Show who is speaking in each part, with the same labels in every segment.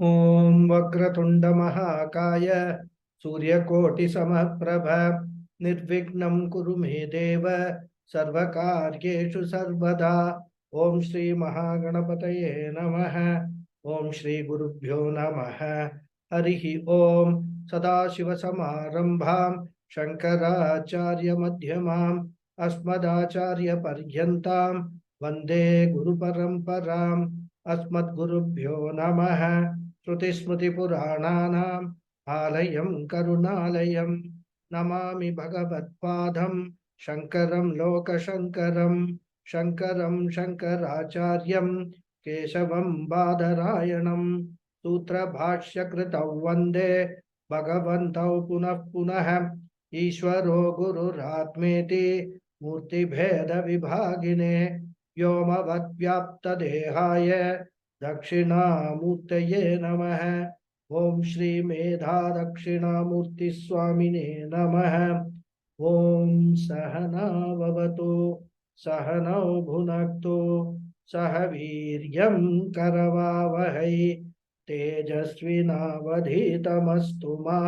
Speaker 1: ॐ वक्रतुण्ड महाकाय सूर्यकोटि समप्रभ निर्विघ्नं कुरु मे देव सर्वकार्येषु सर्वदा। ॐ श्री महागणपतये नमः। ॐ श्री गुरुभ्यो नमः। हरिः ॐ। सदाशिवसमारम्भां शङ्कराचार्यमध्यमाम् अस्मदाचार्यपर्यन्तां वन्दे गुरुपरम्पराम्। अस्मद्गुरुभ्यो नमः। श्रुतिस्मृतिपुराणानाम् आलयं करुणालयं नमामि भगवत्पादं शङ्करं लोकशङ्करं शङ्करं शङ्कराचार्यं केशवं बादरायणं सूत्रभाष्यकृतौ वन्दे भगवन्तौ पुनः पुनः। ईश्वरो गुरुरात्मेति मूर्तिभेदविभागिने व्योमवद्व्याप्तदेहाय दक्षिणामूर्तये नमः। ॐ श्री मेधा दक्षिणामूर्ति स्वामिने नमः। ॐ सहना भवतु सहनौ भुनक्तु सह वीर्यं करवावहै तेजस्विनावधीतमस्तु मा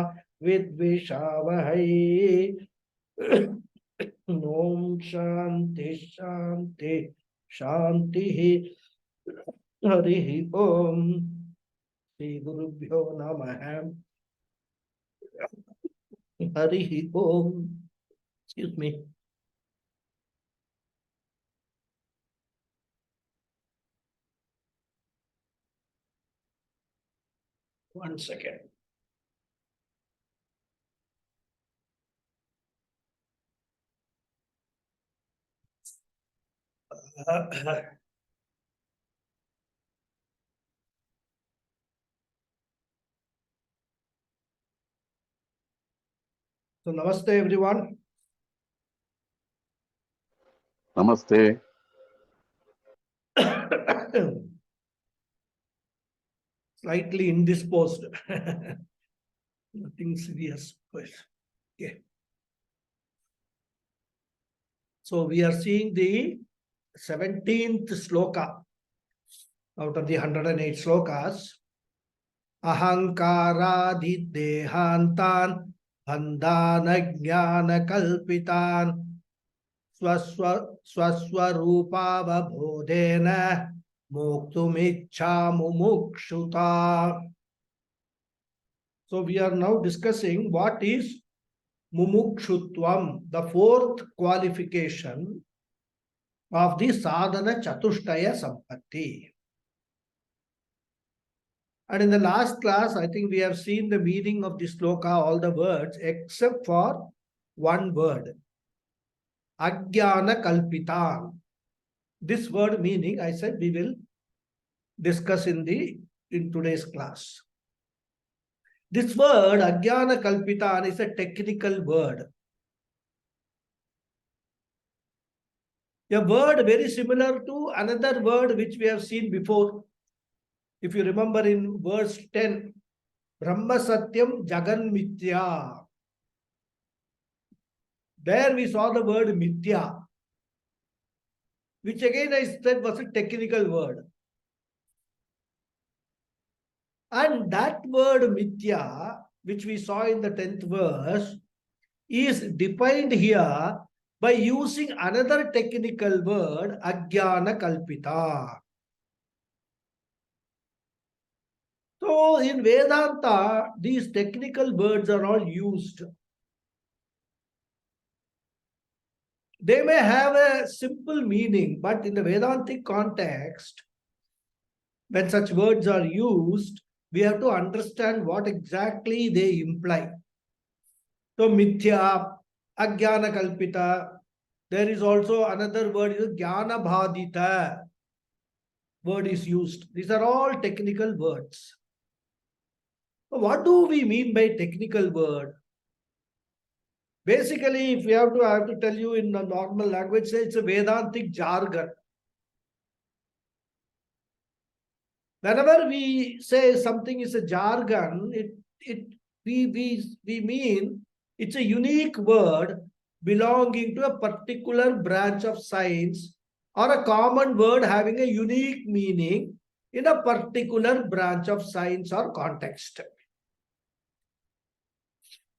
Speaker 1: विद्विषावहै। ॐ शान्ति शान्ति शान्तिः। हरिः ॐ। श्री गुरुभ्यो नमः। हरिः ॐ। Excuse me. One second. So, namaste everyone.
Speaker 2: Namaste.
Speaker 1: Slightly indisposed. Nothing serious. Okay. So we are seeing the 17th sloka out of the 108 slokas. Ahankaradhidehantan bandhana jnana kalpitan swaswarupavabodhena muktumichhamumukshuta. So we are now discussing what is mumukshutvam, the fourth qualification of the sadhana chatushtaya sampatti. And in the last class, I think we have seen the meaning of the sloka, all the words, except for one word, ajnana kalpitan. This word meaning, I said, we will discuss in today's class. This word, ajnana kalpitan, is a technical word. A word very similar to another word which we have seen before. If you remember in verse 10, Brahma Satyam Jagan Mithya. There we saw the word Mithya, which again I said was a technical word. And that word Mithya, which we saw in the 10th verse, is defined here by using another technical word, Ajnana Kalpita. So in Vedanta, these technical words are all used. They may have a simple meaning, but in the Vedantic context, when such words are used, we have to understand what exactly they imply. So Mithya, Ajnana Kalpita, there is also another word, Jnana Bhadita word is used. These are all technical words. What do we mean by technical word? Basically, if I have to tell you in a normal language, say it's a Vedantic jargon. Whenever we say something is a jargon, we mean it's a unique word belonging to a particular branch of science or a common word having a unique meaning in a particular branch of science or context.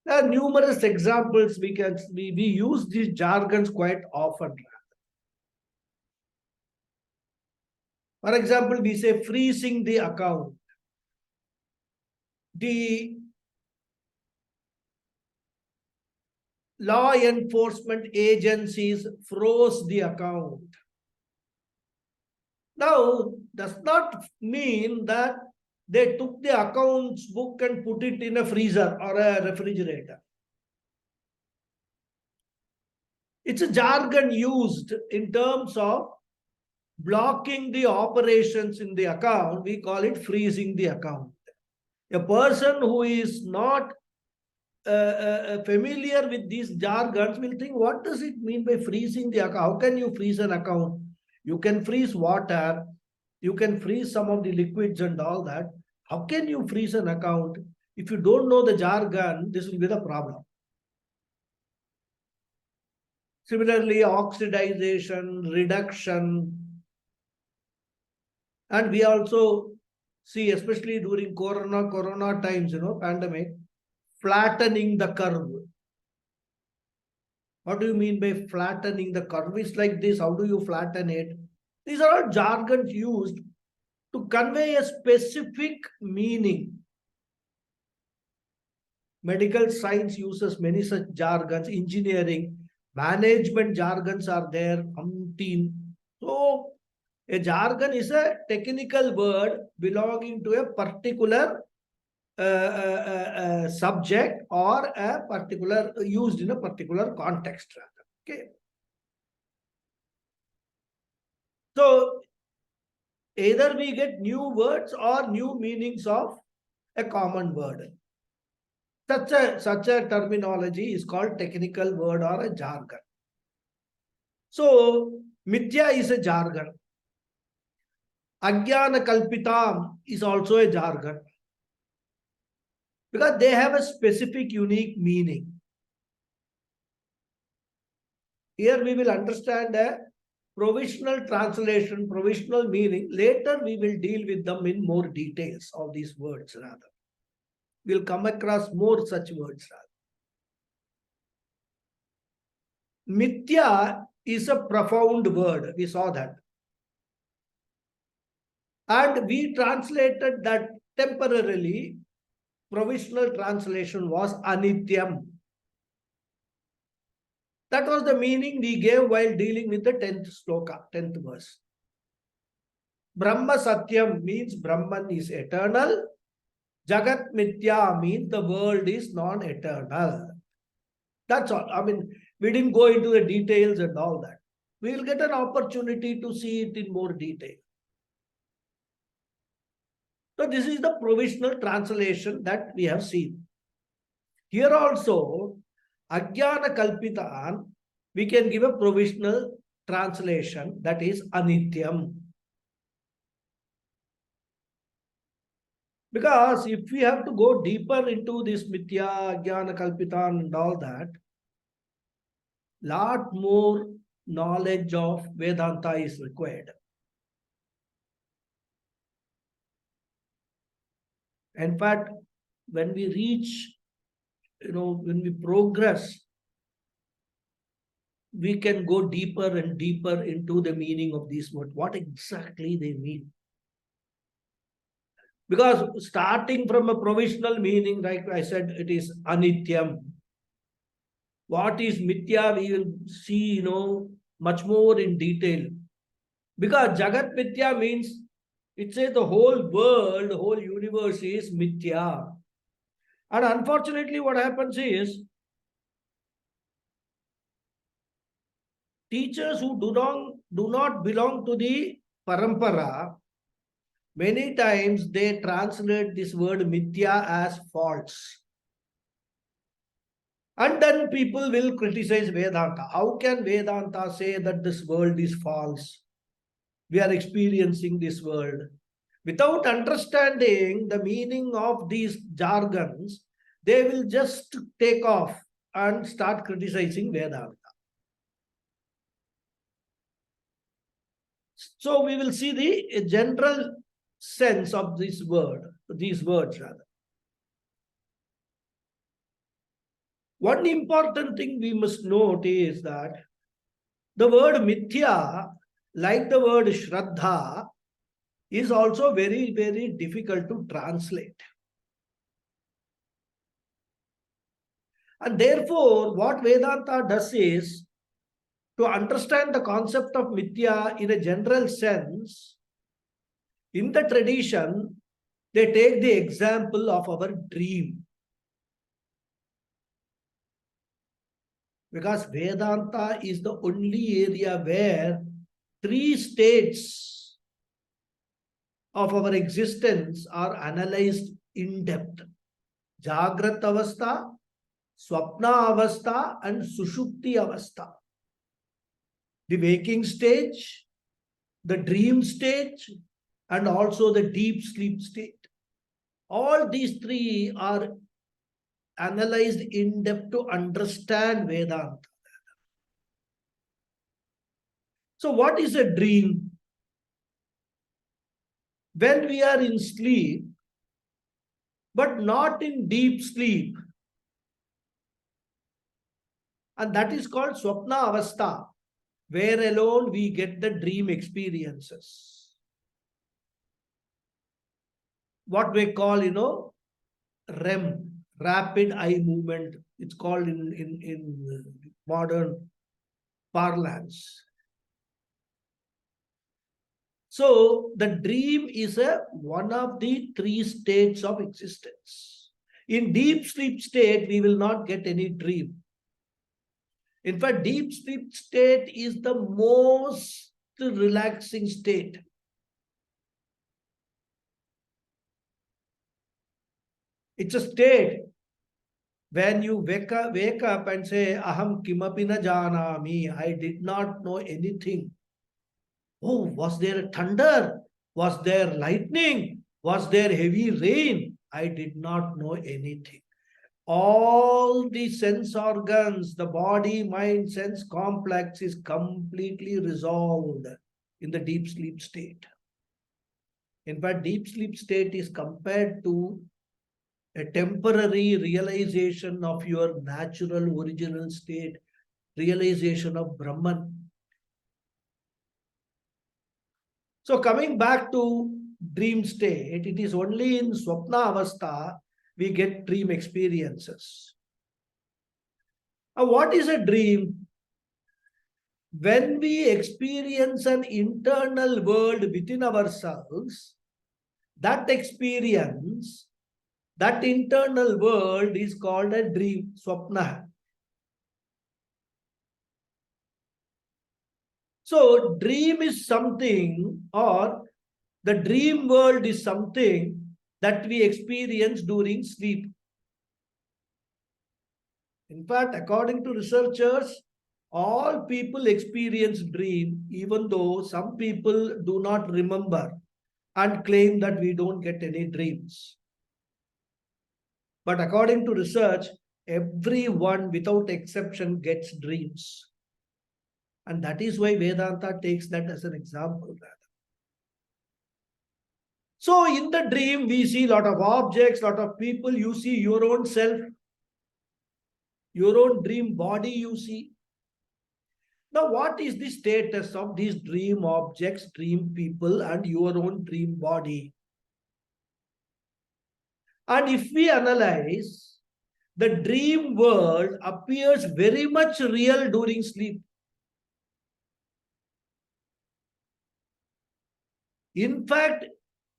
Speaker 1: There are numerous examples we use these jargons quite often. For example, we say freezing the account. The law enforcement agencies froze the account. Now, does not mean that they took the accounts book and put it in a freezer or a refrigerator. It's a jargon used in terms of blocking the operations in the account. We call it freezing the account. A person who is not familiar with these jargons will think, what does it mean by freezing the account? How can you freeze an account? You can freeze water. You can freeze some of the liquids and all that. How can you freeze an account? If you don't know the jargon, this will be the problem. Similarly, oxidization, reduction. And we also see, especially during corona times, pandemic, flattening the curve. What do you mean by flattening the curve? It's like this. How do you flatten it? These are all jargons used to convey a specific meaning. Medical science uses many such jargons. Engineering, management jargons are there. So, a jargon is a technical word belonging to a particular subject or a particular used in a particular context. Okay. So either we get new words or new meanings of a common word. Such a terminology is called technical word or a jargon. So mithya is a jargon. Ajnana kalpitam is also a jargon, because they have a specific unique meaning. Here we will understand a provisional translation, provisional meaning. Later we will deal with them in more details of these words rather. We'll come across more such words rather. Mithya is a profound word. We saw that. And we translated that temporarily. Provisional translation was anityam. That was the meaning we gave while dealing with the 10th sloka, 10th verse. Brahma Satyam means Brahman is eternal. Jagat Mithya means the world is non-eternal. That's all. I mean, we didn't go into the details and all that. We will get an opportunity to see it in more detail. So this is the provisional translation that we have seen. Here also, Ajnana Kalpitan, we can give a provisional translation, that is Anityam. Because if we have to go deeper into this Mithya, Ajnana Kalpitan and all that, lot more knowledge of Vedanta is required. In fact, when we reach, when we progress, we can go deeper and deeper into the meaning of these words, what exactly they mean. Because starting from a provisional meaning, like I said, it is anityam. What is mithya, we will see, much more in detail. Because Jagat Mithya means, it says the whole world, the whole universe is mithya. And unfortunately, what happens is, teachers who do not belong to the parampara, many times they translate this word mithya as false. And then people will criticize Vedanta. How can Vedanta say that this world is false? We are experiencing this world. Without understanding the meaning of these jargons, they will just take off and start criticizing Vedanta. So we will see the general sense of this word, these words rather. One important thing we must note is that the word mithya, like the word shraddha, is also very, very difficult to translate. And therefore, what Vedanta does is, to understand the concept of mithya in a general sense, in the tradition, they take the example of our dream. Because Vedanta is the only area where three states of our existence are analyzed in depth. Jagrat avastha, swapna avastha, and sushupti avastha. The waking stage, the dream stage, and also the deep sleep state. All these three are analyzed in depth to understand Vedanta. So, what is a dream? When we are in sleep, but not in deep sleep, and that is called swapna avastha, where alone we get the dream experiences. What we call, REM, rapid eye movement. It's called in modern parlance. So the dream is one of the three states of existence. In deep sleep state, we will not get any dream. In fact, deep sleep state is the most relaxing state. It's a state when you wake up and say, Aham kimapi na janami, I did not know anything. Oh, was there thunder? Was there lightning? Was there heavy rain? I did not know anything. All the sense organs, the body, mind, sense complex is completely resolved in the deep sleep state. In fact, deep sleep state is compared to a temporary realization of your natural original state, realization of Brahman. So coming back to dream state, it is only in Swapna Avastha we get dream experiences. Now, what is a dream? When we experience an internal world within ourselves, that experience, that internal world is called a dream, Swapna. So, dream is something, or the dream world is something that we experience during sleep. In fact, according to researchers, all people experience dream, even though some people do not remember and claim that we don't get any dreams. But according to research, everyone without exception gets dreams. And that is why Vedanta takes that as an example. So in the dream, we see a lot of objects, lot of people. You see your own self, your own dream body you see. Now, what is the status of these dream objects, dream people, and your own dream body? And if we analyze, the dream world appears very much real during sleep. In fact,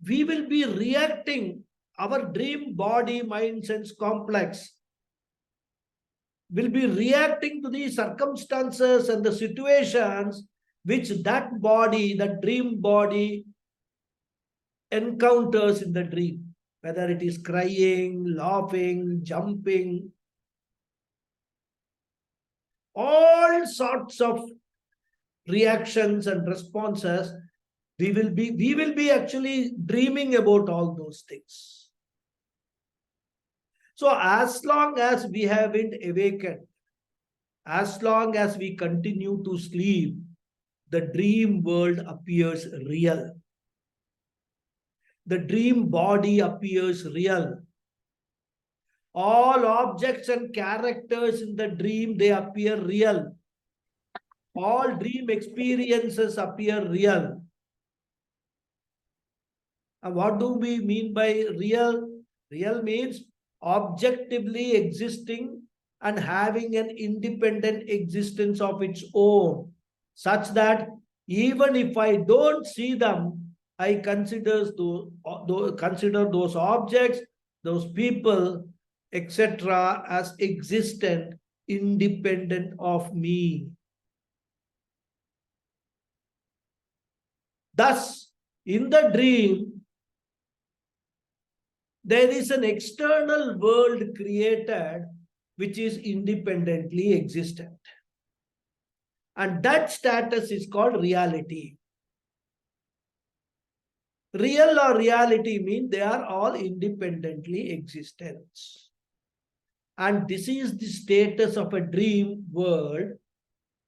Speaker 1: we will be reacting, our dream body, mind, sense complex will be reacting to the circumstances and the situations which that body, that dream body, encounters in the dream, whether it is crying, laughing, jumping, all sorts of reactions and responses. We will be actually dreaming about all those things. So as long as we haven't awakened, as long as we continue to sleep, the dream world appears real. the dream body appears real. All objects and characters in the dream, they appear real. All dream experiences appear real. And what do we mean by real? Real means objectively existing and having an independent existence of its own, such that even if I don't see them, I consider those objects, those people, etc., as existent, independent of me. Thus, in the dream, there is an external world created which is independently existent. And that status is called reality. Real or reality mean they are all independently existent. And this is the status of a dream world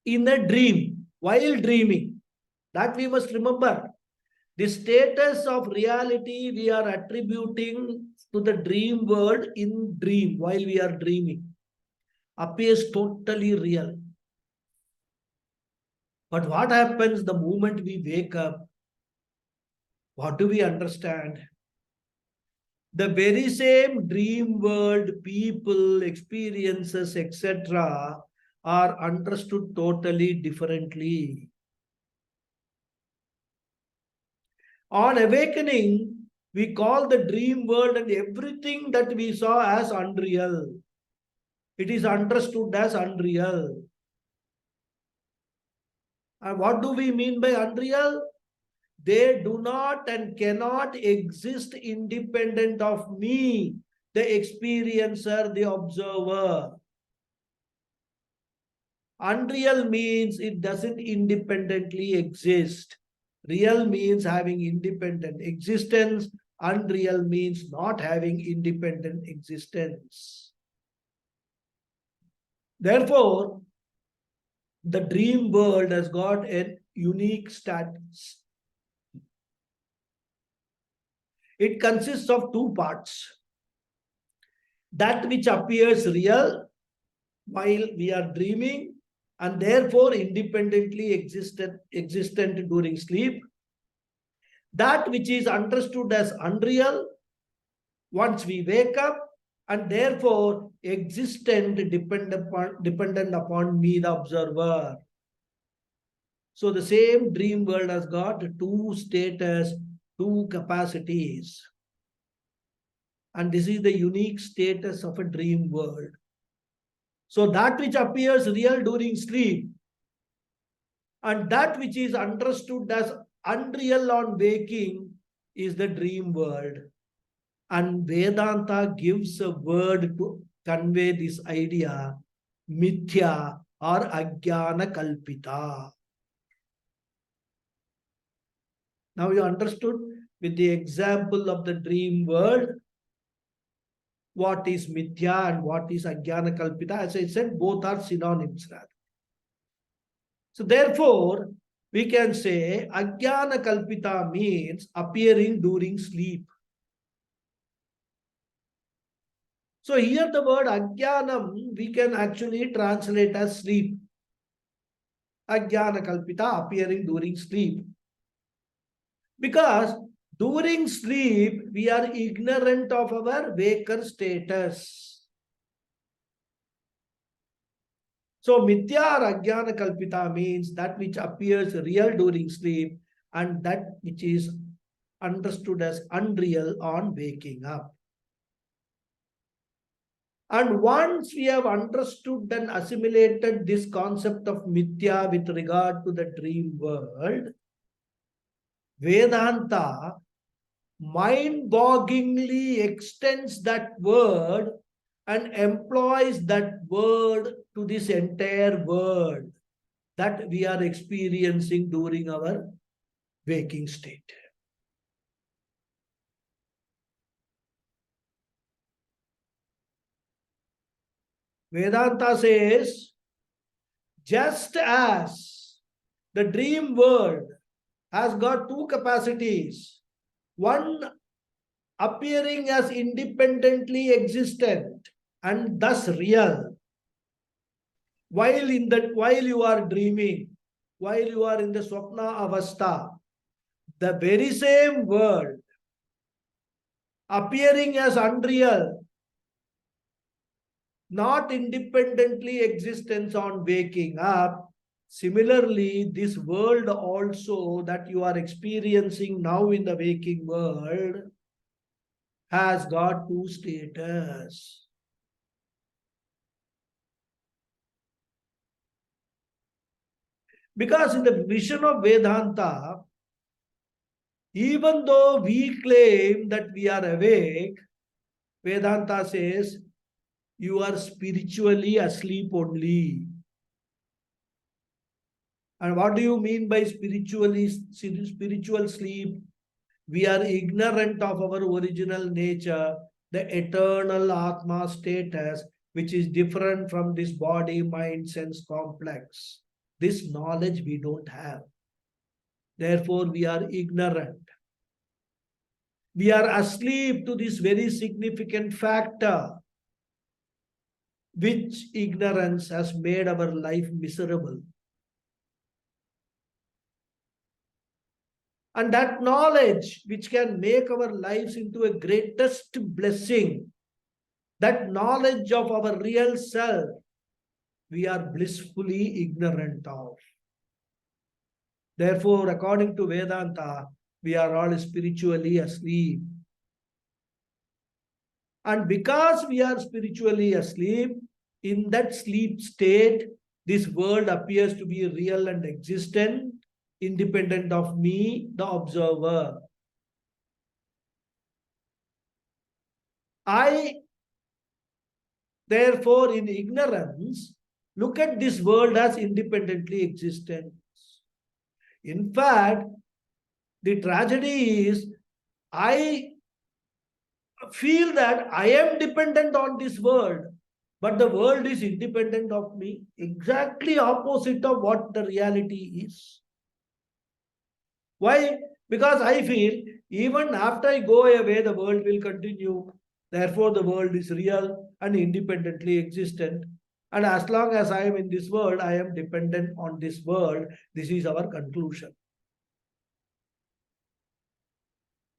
Speaker 1: in a dream, while dreaming. That we must remember. The status of reality we are attributing to the dream world in dream, while we are dreaming, appears totally real. But what happens the moment we wake up? What do we understand? The very same dream world, people, experiences, etc., are understood totally differently. On awakening, we call the dream world and everything that we saw as unreal. It is understood as unreal. And what do we mean by unreal? They do not and cannot exist independent of me, the experiencer, the observer. Unreal means it doesn't independently exist. Real means having independent existence. Unreal means not having independent existence. Therefore, the dream world has got a unique status. It consists of two parts. That which appears real while we are dreaming and therefore independently existent during sleep. That which is understood as unreal once we wake up and therefore existent dependent upon me, the observer. So the same dream world has got two status, two capacities. And this is the unique status of a dream world. So that which appears real during sleep and that which is understood as unreal on waking is the dream world. And Vedanta gives a word to convey this idea, mithya or ajnana kalpita. Now you understood with the example of the dream world what is mithya and what is ajnana kalpita. As I said, both are synonyms rather. So therefore, we can say ajnana kalpita means appearing during sleep. So here the word ajnanam we can actually translate as sleep. Ajnana kalpita, appearing during sleep. Because during sleep, we are ignorant of our waker status. So mithya or ajnana kalpita means that which appears real during sleep and that which is understood as unreal on waking up. And once we have understood and assimilated this concept of mithya with regard to the dream world, Vedanta mind-bogglingly extends that word and employs that word to this entire world that we are experiencing during our waking state. Vedanta says, just as the dream world has got two capacities, one appearing as independently existent and thus real, while you are dreaming, while you are in the swapna avastha, the very same world appearing as unreal, not independently existence on waking up. Similarly, this world also that you are experiencing now in the waking world has got two status. Because in the vision of Vedanta, even though we claim that we are awake, Vedanta says you are spiritually asleep only. And what do you mean by spiritual sleep? We are ignorant of our original nature, the eternal Atma status, which is different from this body, mind, sense complex. This knowledge we don't have. Therefore, we are ignorant. We are asleep to this very significant factor, which ignorance has made our life miserable. And that knowledge, which can make our lives into a greatest blessing, that knowledge of our real self, we are blissfully ignorant of. Therefore, according to Vedanta, we are all spiritually asleep. And because we are spiritually asleep, in that sleep state, this world appears to be real and existent, independent of me, the observer. I, therefore, in ignorance, look at this world as independently existent. In fact, the tragedy is I feel that I am dependent on this world, but the world is independent of me. Exactly opposite of what the reality is. Why? Because I feel even after I go away, the world will continue. Therefore, the world is real and independently existent. And as long as I am in this world, I am dependent on this world. This is our conclusion.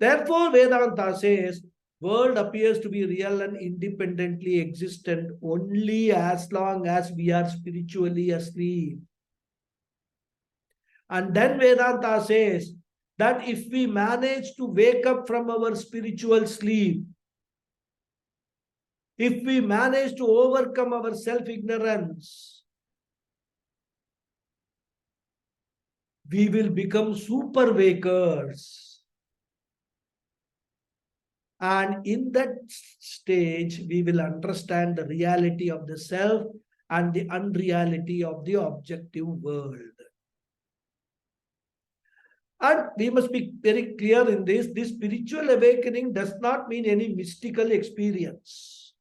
Speaker 1: Therefore, Vedanta says, world appears to be real and independently existent only as long as we are spiritually asleep. And then Vedanta says that if we manage to wake up from our spiritual sleep, if we manage to overcome our self-ignorance, we will become super wakers. And in that stage, we will understand the reality of the self and the unreality of the objective world. And we must be very clear in this. This spiritual awakening does not mean any mystical experience.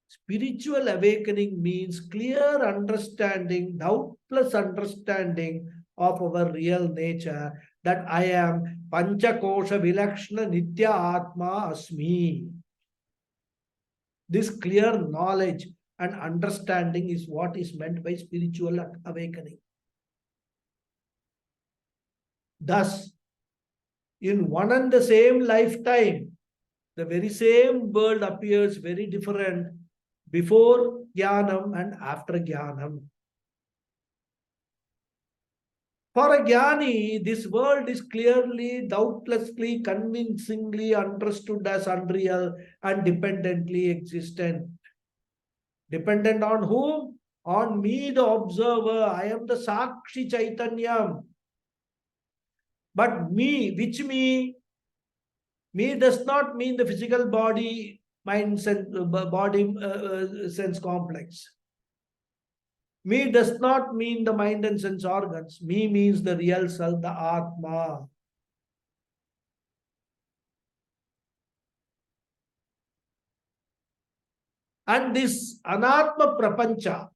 Speaker 1: Spiritual awakening means clear understanding, doubtless understanding of our real nature, that I am Panchakosha Vilakshana Nitya Atma Asmi. This clear knowledge and understanding is what is meant by spiritual awakening. Thus, in one and the same lifetime, the very same world appears very different before Jnanam and after Jnanam. For a Jnani, this world is clearly, doubtlessly, convincingly understood as unreal and dependently existent. Dependent on whom? On me, the observer. I am the Sakshi Chaitanyam. But me, which me? Me does not mean the physical body, mind, sense, sense complex. Me does not mean the mind and sense organs. Me means the real self, the Atma. And this Anatma Prapancha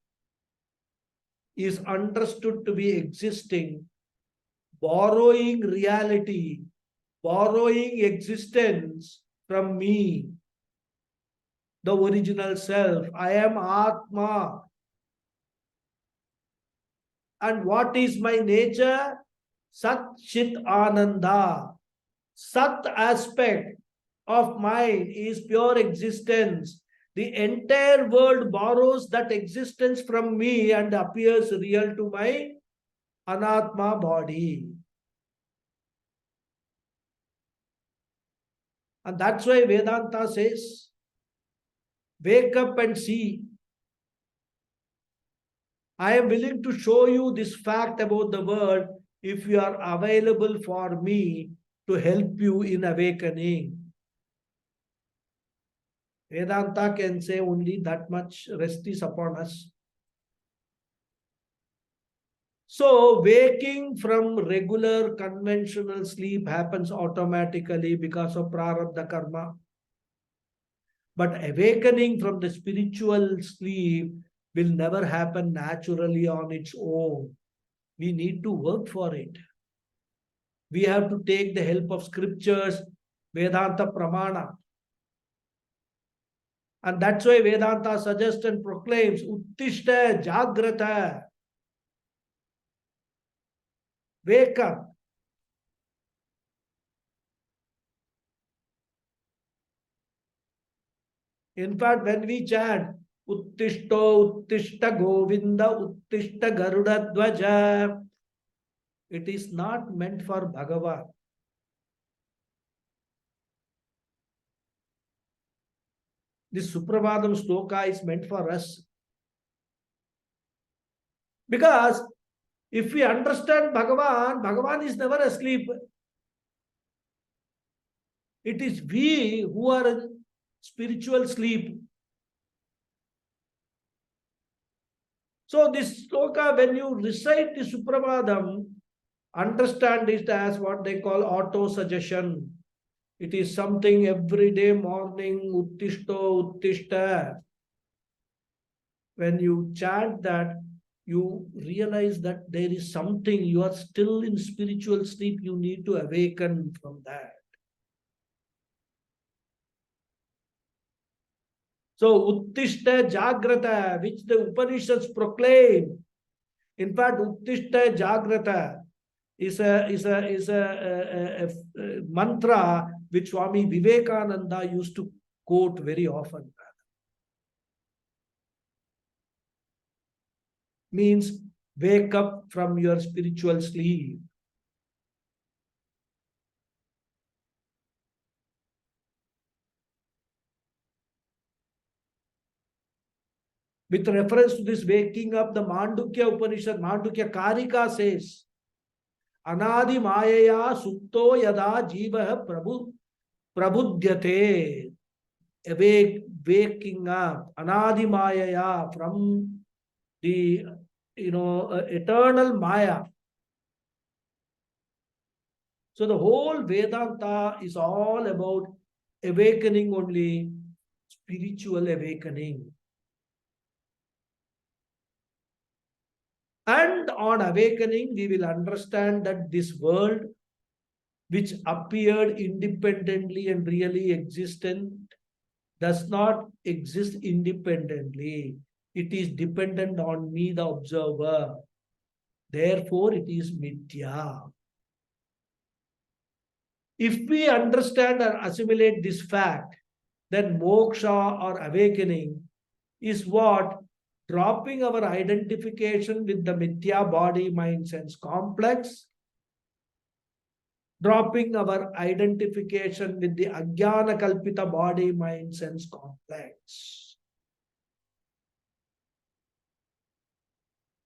Speaker 1: is understood to be existing, borrowing reality borrowing existence from me, the original self. I am Atma. And what is my nature? Sat Chit Ananda. Sat aspect of mind is pure existence. The entire world borrows that existence from me and appears real to my Anatma body. And that's why Vedanta says, wake up and see. I am willing to show you this fact about the world if you are available for me to help you in awakening. Vedanta can say only that much rest is upon us. So, waking from regular conventional sleep happens automatically because of prarabdha karma. But awakening from the spiritual sleep will never happen naturally on its own. We need to work for it. We have to take the help of scriptures, Vedanta Pramana. And that's why Vedanta suggests and proclaims, Uttishta Jagrata. Wake up. In fact, when we chant, Uttishto, Uttishta Govinda, Uttishta Garuda Dvaja, it is not meant for Bhagavan. This Suprabhadam Stoka is meant for us. Because if we understand Bhagavan, Bhagavan is never asleep. It is we who are in spiritual sleep. So this sloka, when you recite the Suprabhadam, understand it as what they call auto-suggestion. It is something every day morning, Uttishto, Uttishta. When you chant that, you realize that there is something, you are still in spiritual sleep, you need to awaken from that. So, Uttishta Jagrata, which the Upanishads proclaim. In fact, Uttishta Jagrata is a mantra which Swami Vivekananda used to quote very often. Means wake up from your spiritual sleep. With reference to this waking up, the Mandukya Upanishad, Mandukya Karika says, Anadi Mayaya Sukto Yada Jiva Prabudhyate. Waking up, Anadi Mayaya, from the eternal Maya. So the whole Vedanta is all about awakening only, spiritual awakening. And on awakening, we will understand that this world, which appeared independently and really existent, does not exist independently. It is dependent on me, the observer. Therefore, it is mithya. If we understand or assimilate this fact, then moksha or awakening is what? Dropping our identification with the mithya body, mind, sense complex, dropping our identification with the ajnana kalpita body, mind, sense complex.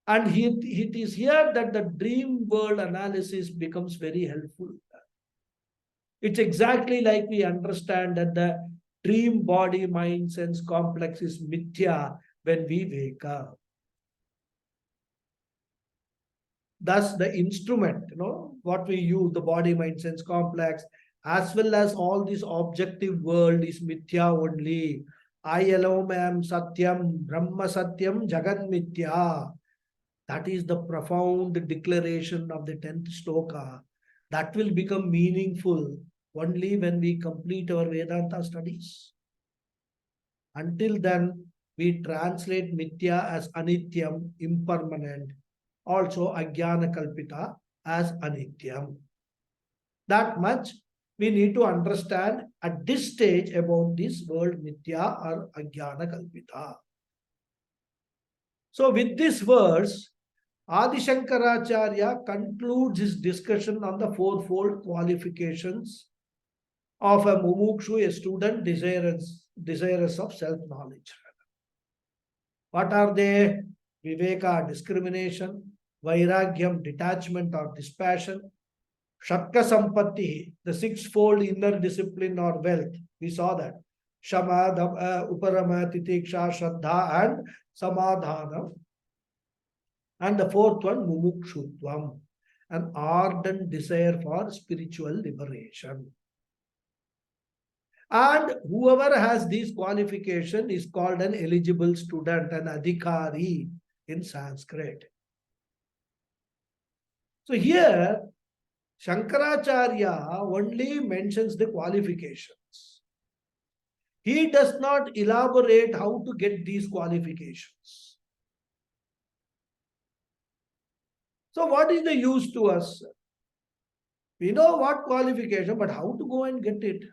Speaker 1: And it is here that the dream world analysis becomes very helpful. It's exactly like we understand that the dream body, mind, sense complex is mithya when we wake up. Thus, the instrument, what we use, the body, mind, sense complex, as well as all this objective world is mithya only. I alone am satyam, Brahma satyam, Jagat mithya. That is the profound declaration of the 10th sloka. That will become meaningful only when we complete our Vedanta studies. Until then, we translate Mithya as Anityam, impermanent, also Ajnana Kalpita as Anityam. That much we need to understand at this stage about this word Mithya or Ajnana Kalpita. So with this verse, Adi Shankaracharya concludes his discussion on the fourfold qualifications of a mumukshu, a student desirous of self-knowledge. What are they? Viveka, discrimination; Vairagyam, detachment or dispassion; Shatka Sampatti, the sixfold inner discipline or wealth. We saw that. Shama, Uparama, Titiksha, Shraddha and Samadhana. And the fourth one, Mumukshutvam, an ardent desire for spiritual liberation. And whoever has these qualifications is called an eligible student, an adhikari in Sanskrit. So here, Shankaracharya only mentions the qualifications. He does not elaborate how to get these qualifications. So what is the use to us? We know what qualification, but how to go and get it?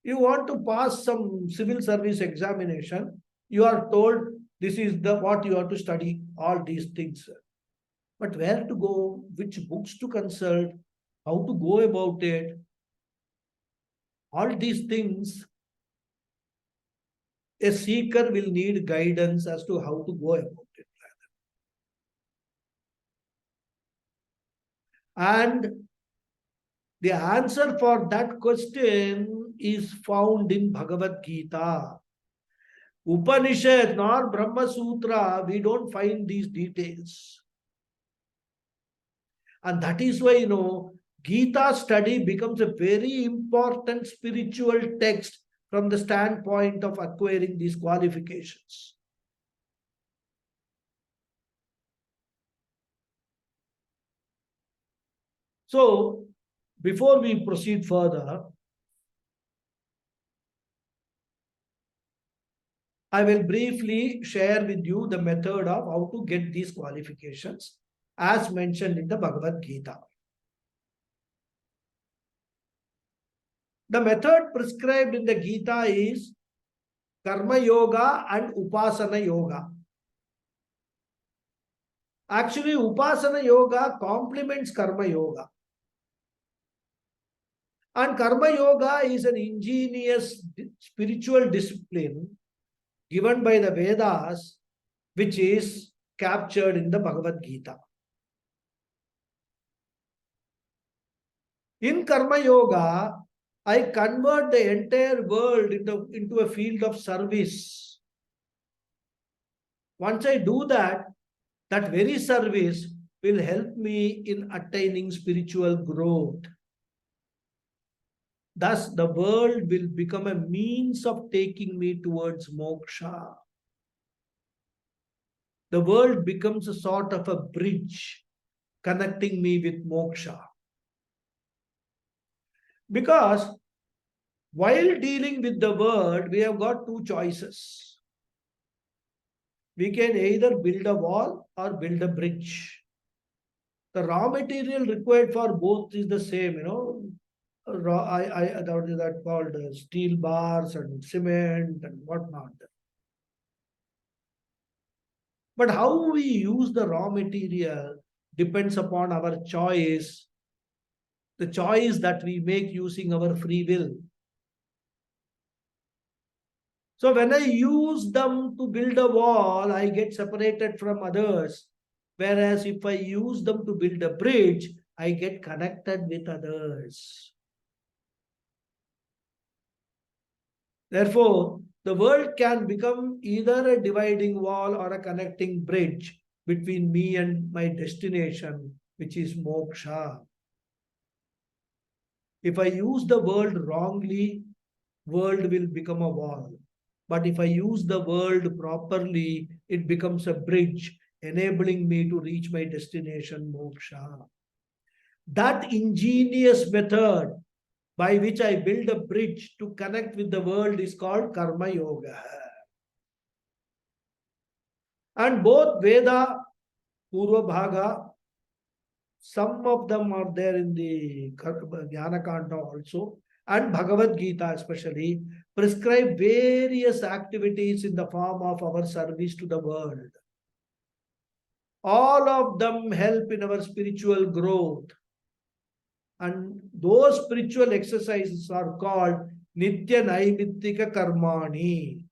Speaker 1: You want to pass some civil service examination, you are told this is the what you have to study, all these things. But where to go, which books to consult, how to go about it, all these things, a seeker will need guidance as to how to go about it. And the answer for that question is found in Bhagavad Gita. Upanishad nor Brahma Sutra, we don't find these details. And that is why, Gita study becomes a very important spiritual text from the standpoint of acquiring these qualifications. So, before we proceed further, I will briefly share with you the method of how to get these qualifications as mentioned in the Bhagavad Gita. The method prescribed in the Gita is Karma Yoga and Upasana Yoga. Actually, Upasana Yoga complements Karma Yoga. And Karma Yoga is an ingenious spiritual discipline given by the Vedas, which is captured in the Bhagavad Gita. In Karma Yoga, I convert the entire world into a field of service. Once I do that, that very service will help me in attaining spiritual growth. Thus, the world will become a means of taking me towards moksha. The world becomes a sort of a bridge connecting me with moksha. Because while dealing with the world, we have got two choices. We can either build a wall or build a bridge. The raw material required for both is the same, that called steel bars and cement and whatnot. But how we use the raw material depends upon our choice, the choice that we make using our free will. So when I use them to build a wall, I get separated from others. Whereas if I use them to build a bridge, I get connected with others. Therefore, the world can become either a dividing wall or a connecting bridge between me and my destination, which is moksha. If I use the world wrongly, world will become a wall. But if I use the world properly, it becomes a bridge, enabling me to reach my destination, moksha. That ingenious method by which I build a bridge to connect with the world is called Karma Yoga. And both Veda, Purva Bhaga, some of them are there in the Jnana Kanta also, and Bhagavad Gita especially, prescribe various activities in the form of our service to the world. All of them help in our spiritual growth. And those spiritual exercises are called Nitya Naimittika Karmani.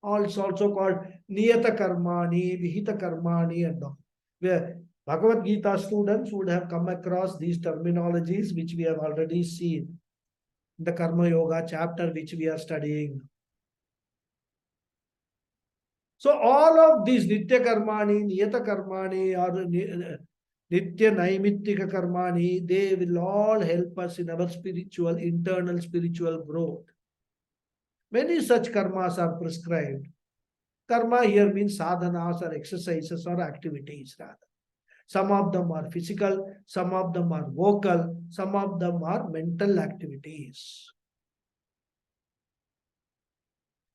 Speaker 1: Also called Niyata Karmani, Vihita Karmani, and all. Where Bhagavad Gita students would have come across these terminologies which we have already seen in the Karma Yoga chapter which we are studying. So all of these Nitya Karmani, Niyata Karmani, or Nitya Naimittika Karmani, they will all help us in our internal spiritual growth. Many such karmas are prescribed. Karma here means sadhanas or exercises or activities rather. Some of them are physical, some of them are vocal, some of them are mental activities.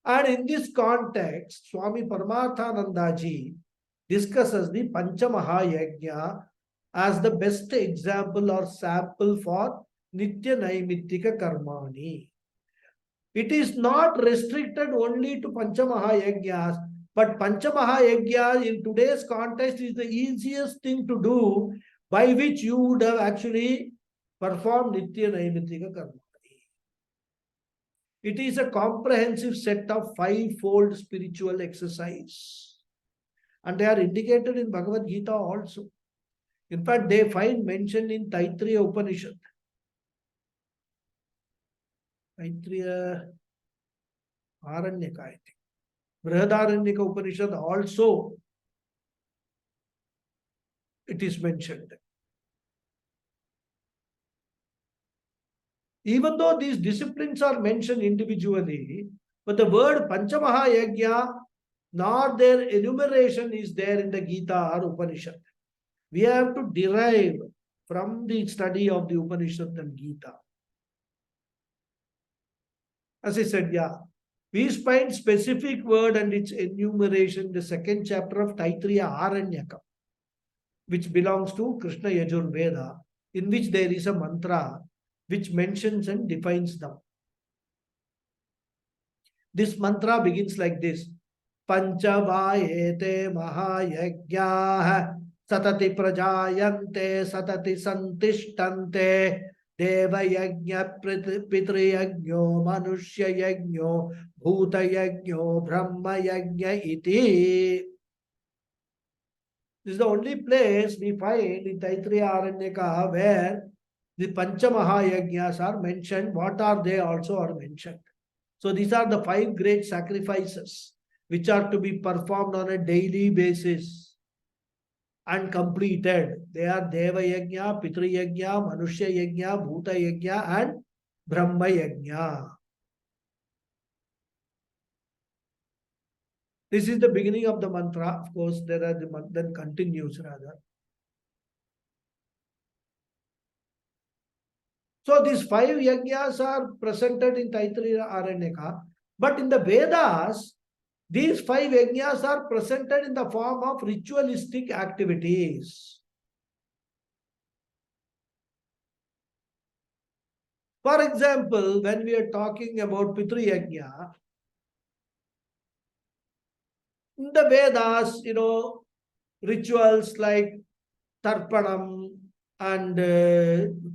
Speaker 1: And in this context, Swami Paramarthanandaji discusses the Panchamahayajna as the best example or sample for Nitya Naimittika Karmani. It is not restricted only to Panchamahayajnas, but Panchamahayajna in today's context is the easiest thing to do by which you would have actually performed Nitya Naimittika Karmani. It is a comprehensive set of five-fold spiritual exercise. And they are indicated in Bhagavad Gita also. In fact, they find mentioned in Taittiriya Upanishad. Taittiriya Aranyaka, I think. Brihadaranyaka Upanishad also, it is mentioned. Even though these disciplines are mentioned individually, but the word Panchamahayajna, nor their enumeration is there in the Gita or Upanishad. We have to derive from the study of the Upanishad and Gita. As I said, we find specific word and its enumeration in the second chapter of Taittiriya Aranyaka, which belongs to Krishna Yajur Veda, in which there is a mantra which mentions and defines them. This mantra begins like this: Panchavayete Mahayajnah Satati Prajayante Satati Santishtante Deva Yajna Pitri Yajno Manushya Yajno Bhuta Yajno Brahma Yajna Iti. This is the only place we find in Taittiriya Aranyaka where the Panchamahayajnas are mentioned. What are they also are mentioned. So these are the five great sacrifices which are to be performed on a daily basis and completed. They are Deva Yajna, Pitri Yajna, Manushya Yajna, Bhuta Yajna, and Brahma Yajna. This is the beginning of the mantra. Of course, there are the then continues rather. So these five yajnas are presented in Taittiriya Aranyaka, but in the Vedas, these five yajnas are presented in the form of ritualistic activities. For example, when we are talking about Pitru Yajna, in the Vedas, rituals like Tarpanam, and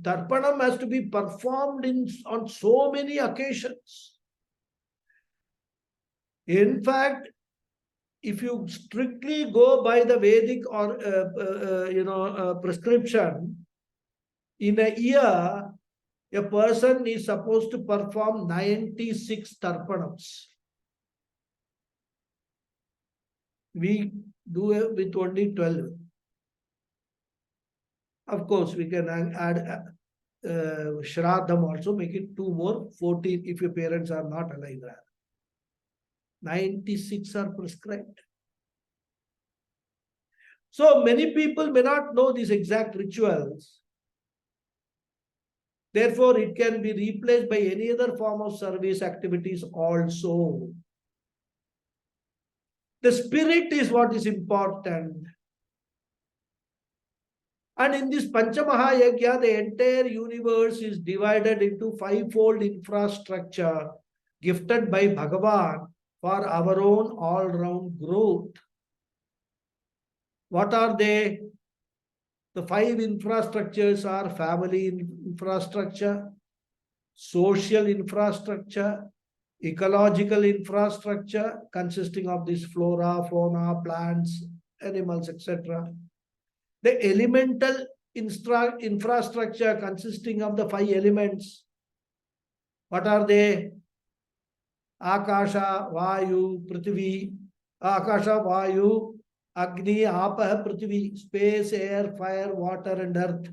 Speaker 1: Tarpanam has to be performed on so many occasions. In fact, if you strictly go by the Vedic or prescription, in a year, a person is supposed to perform 96 Tarpanams. We do it with only 12. Of course, we can add Shraddham also, make it 2 more, 14 if your parents are not alive. 96 are prescribed. So many people may not know these exact rituals. Therefore, it can be replaced by any other form of service activities also. The spirit is what is important. And in this Panchamahayagya, the entire universe is divided into fivefold infrastructure gifted by Bhagavan for our own all-round growth. What are they? The five infrastructures are family infrastructure, social infrastructure, ecological infrastructure consisting of this flora, fauna, plants, animals, etc. The elemental infrastructure consisting of the five elements. What are they? Akasha, Vayu, Prithvi, Akasha, Vayu, Agni, Apah, Prithvi, space, air, fire, water, and earth.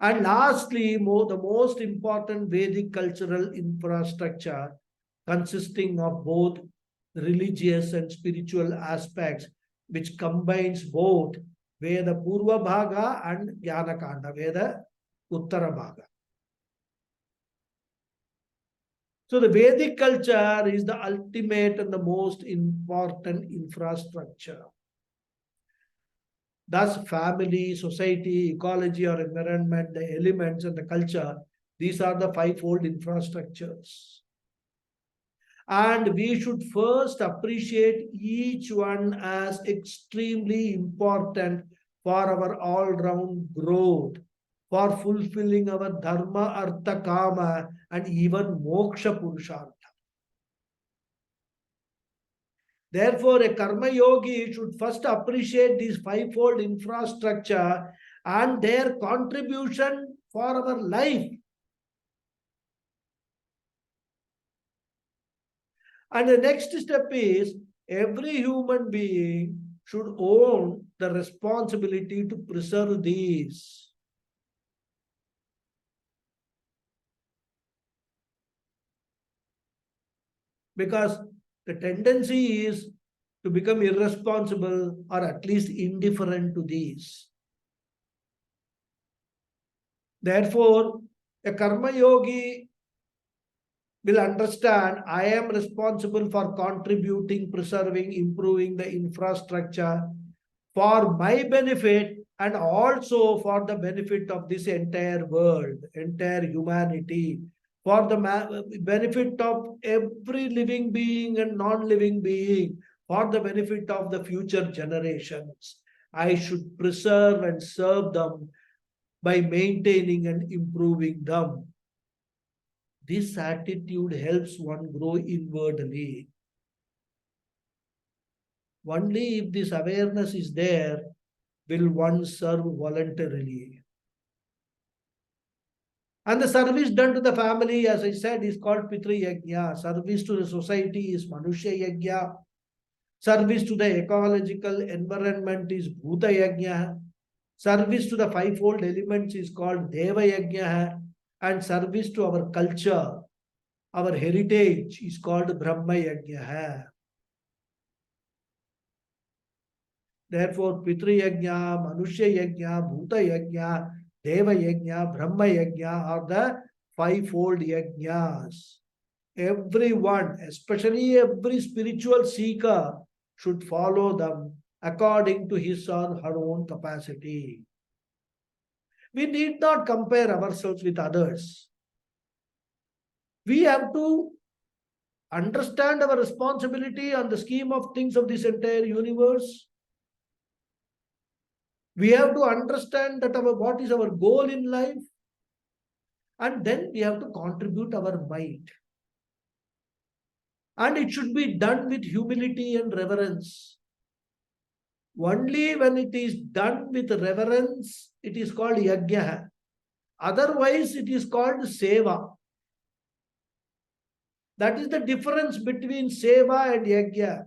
Speaker 1: And lastly, the most important Vedic cultural infrastructure consisting of both religious and spiritual aspects, which combines both Veda Purva Bhaga and Jnana Kanda, Veda Uttara Bhaga. So the Vedic culture is the ultimate and the most important infrastructure. Thus, family, society, ecology or environment, the elements and the culture, these are the fivefold infrastructures. And we should first appreciate each one as extremely important for our all-round growth, for fulfilling our dharma, artha, kama, and even moksha purushartha. Therefore, a karma yogi should first appreciate this fivefold infrastructure and their contribution for our life. And the next step is every human being should own the responsibility to preserve these. Because the tendency is to become irresponsible or at least indifferent to these. Therefore, a karma yogi will understand I am responsible for contributing, preserving, improving the infrastructure for my benefit and also for the benefit of this entire world, entire humanity, for the benefit of every living being and non-living being, for the benefit of the future generations. I should preserve and serve them by maintaining and improving them. This attitude helps one grow inwardly. Only if this awareness is there will one serve voluntarily. And the service done to the family, as I said, is called Pitri Yajna. Service to the society is Manushya Yajna. Service to the ecological environment is Bhuta Yajna. Service to the fivefold elements is called Deva Yajna. And service to our culture, our heritage is called Brahma Yajna. Therefore, Pitri Yajna, Manushya Yajna, Bhuta Yajna, Deva Yajna, Brahma Yajna are the fivefold yajnas. Everyone, especially every spiritual seeker, should follow them according to his or her own capacity. We need not compare ourselves with others. We have to understand our responsibility on the scheme of things of this entire universe. We have to understand that what is our goal in life, and then we have to contribute our might. And it should be done with humility and reverence. Only when it is done with reverence, it is called yajna. Otherwise, it is called seva. That is the difference between seva and yajna.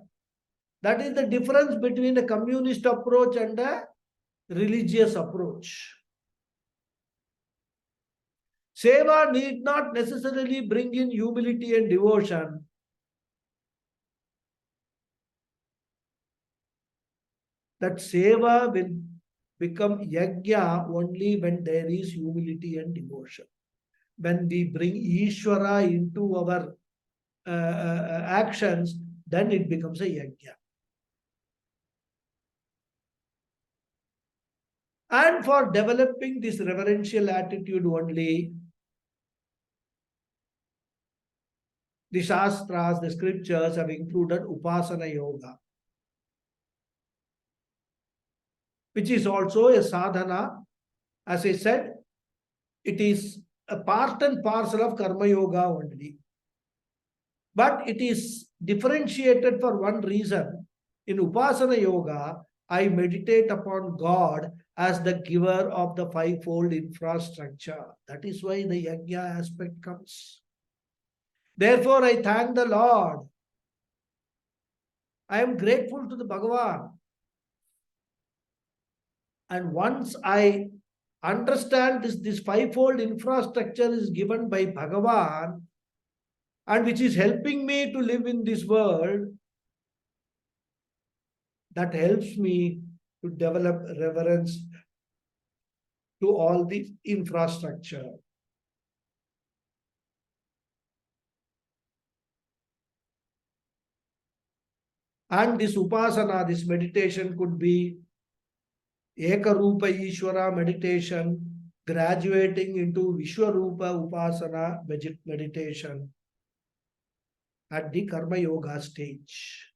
Speaker 1: That is the difference between a communist approach and a religious approach. Seva need not necessarily bring in humility and devotion. That seva will become yajna only when there is humility and devotion. When we bring Ishvara into our actions, then it becomes a yajna. And for developing this reverential attitude only, the Shastras, the scriptures have included Upasana Yoga, which is also a sadhana. As I said, it is a part and parcel of Karma Yoga only. But it is differentiated for one reason. In Upasana Yoga, I meditate upon God as the giver of the fivefold infrastructure. That is why the yajna aspect comes. Therefore, I thank the Lord. I am grateful to the Bhagavan. And once I understand this fivefold infrastructure is given by Bhagavan and which is helping me to live in this world, that helps me to develop reverence to all the infrastructure. And this upasana, this meditation could be Ekarupa Ishvara meditation, graduating into Vishwarupa Upasana meditation at the Karma Yoga stage.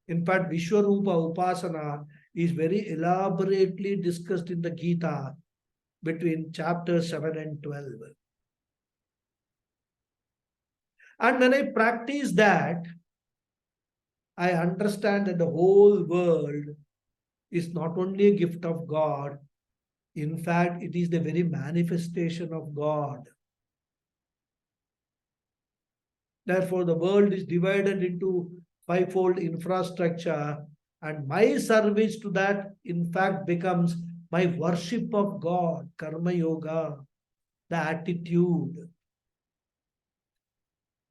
Speaker 1: In fact, Vishwarupa Upasana is very elaborately discussed in the Gita between chapters 7 and 12. And when I practice that, I understand that the whole world is not only a gift of God, in fact, it is the very manifestation of God. Therefore, the world is divided into fivefold infrastructure, and my service to that, in fact, becomes my worship of God, Karma Yoga, the attitude.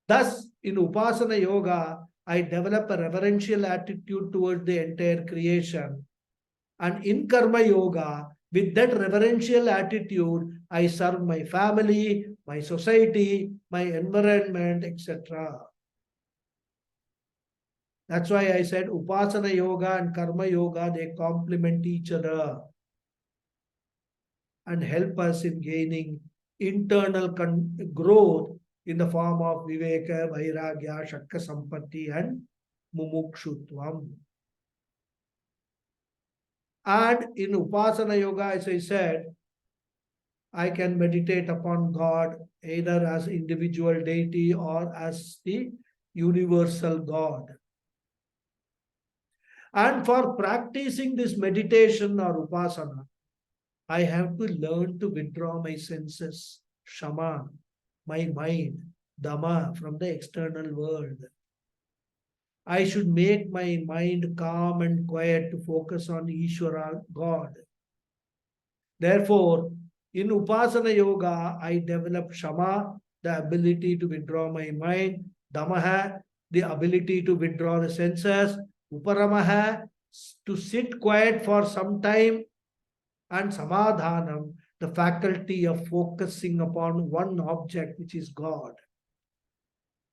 Speaker 1: Thus, in Upasana Yoga, I develop a reverential attitude towards the entire creation. And in Karma Yoga, with that reverential attitude, I serve my family, my society, my environment, etc. That's why I said Upasana Yoga and Karma Yoga, they complement each other and help us in gaining internal growth in the form of Viveka, Vairagya, Shakka Sampatti and Mumukshutvam. And in Upasana Yoga, as I said, I can meditate upon God either as individual deity or as the universal God. And for practicing this meditation or Upasana, I have to learn to withdraw my senses, Shama, my mind, Dhamma from the external world. I should make my mind calm and quiet to focus on Ishvara, God. Therefore, in Upasana Yoga, I develop Shama, the ability to withdraw my mind, Damaha, the ability to withdraw the senses, Uparamaha, to sit quiet for some time, and Samadhanam, the faculty of focusing upon one object, which is God.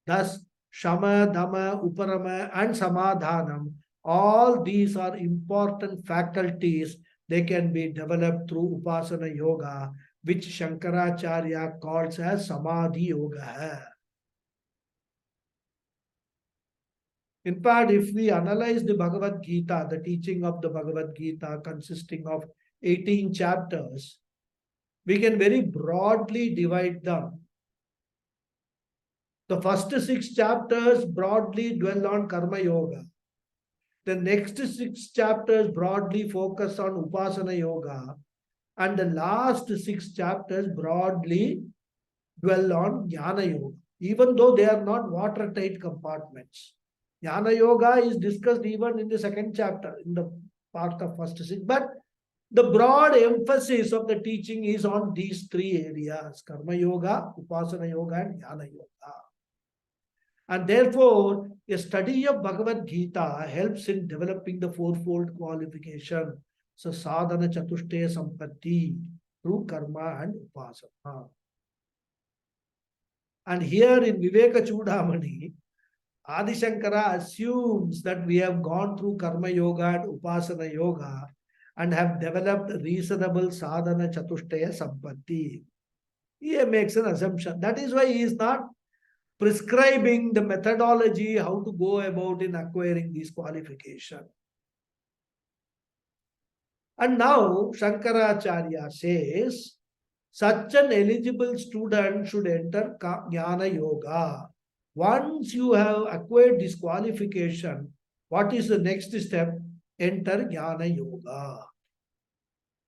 Speaker 1: Thus, Shama, Dhamma, Uparama, and Samadhanam, all these are important faculties. They can be developed through Upasana Yoga, which Shankaracharya calls as Samadhi Yoga. In fact, if we analyze the Bhagavad Gita, the teaching of the Bhagavad Gita consisting of 18 chapters, we can very broadly divide them. The first 6 chapters broadly dwell on Karma Yoga. The next 6 chapters broadly focus on Upasana Yoga. And the last 6 chapters broadly dwell on Jnana Yoga, even though they are not watertight compartments. Jnana Yoga is discussed even in the second chapter, in the part of first 6. But the broad emphasis of the teaching is on these 3 areas: Karma Yoga, Upasana Yoga, and Jnana Yoga. And therefore, a study of Bhagavad Gita helps in developing the fourfold qualification. So, sadhana chatushtaya sampatti through karma and upasana. And here in Vivekachudamani, Adi Shankara assumes that we have gone through karma yoga and upasana yoga and have developed reasonable sadhana chatushtaya sampatti. He makes an assumption. That is why he is not prescribing the methodology how to go about in acquiring these qualifications. And now Shankaracharya says, such an eligible student should enter Jnana Yoga. Once you have acquired this qualification, what is the next step? Enter Jnana Yoga.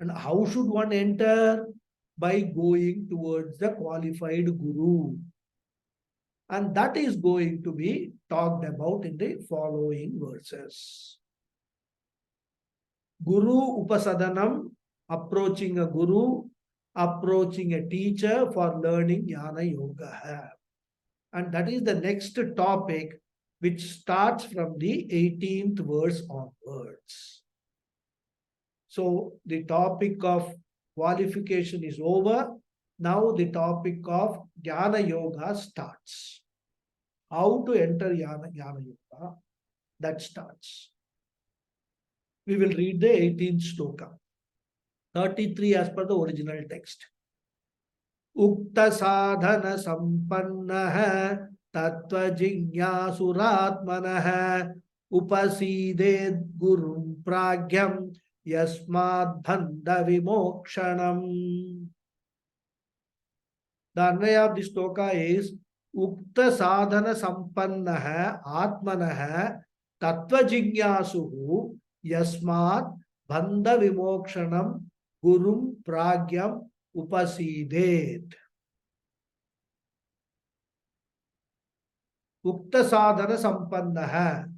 Speaker 1: And how should one enter? By going towards the qualified Guru. And that is going to be talked about in the following verses. Guru Upasadanam, approaching a Guru, approaching a teacher for learning Jnana Yoga. And that is the next topic, which starts from the 18th verse onwards. So the topic of qualification is over. Now the topic of Jnana Yoga starts. How to enter Jnana Yoga, that starts. We will read the 18th sloka. 33 as per the original text. Ukta sadhana sampannaha tattva jignasuratmanaha upasided gurum pragyam yasmad bhanda vimokshanam. The Anvaya of this sloka is Ukta sadhana sampannaha atmanaha tattva jignasuhu yasmat bhanda vimokshanam gurum pragyam upasidet. Ukta sadhana sampannaha,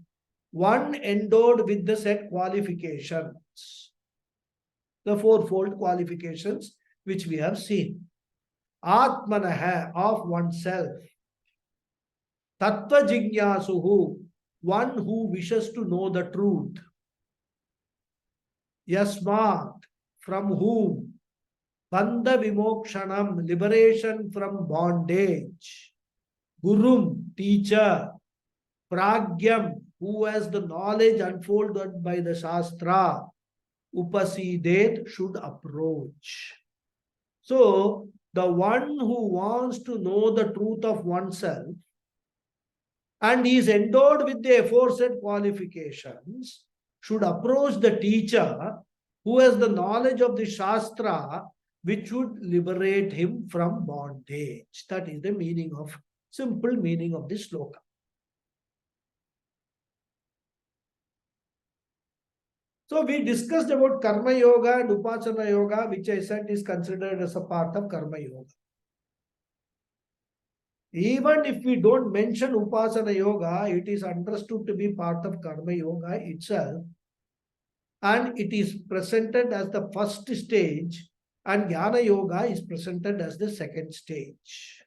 Speaker 1: one endowed with the set qualifications, the fourfold qualifications which we have seen. Atmanaha, of oneself. Tattva jignasuhu, one who wishes to know the truth. Yasmat, from whom? Bandha vimokshanam, liberation from bondage. Gurum, teacher. Pragyam, who has the knowledge unfolded by the Shastra. Upasidet, should approach. So, the one who wants to know the truth of oneself and is endowed with the aforesaid qualifications should approach the teacher who has the knowledge of the Shastra, which would liberate him from bondage. That is the meaning of, simple meaning of this sloka. So we discussed about Karma Yoga and Upasana Yoga, which I said is considered as a part of Karma Yoga. Even if we don't mention Upasana Yoga, it is understood to be part of Karma Yoga itself. And it is presented as the first stage, and Jnana Yoga is presented as the second stage.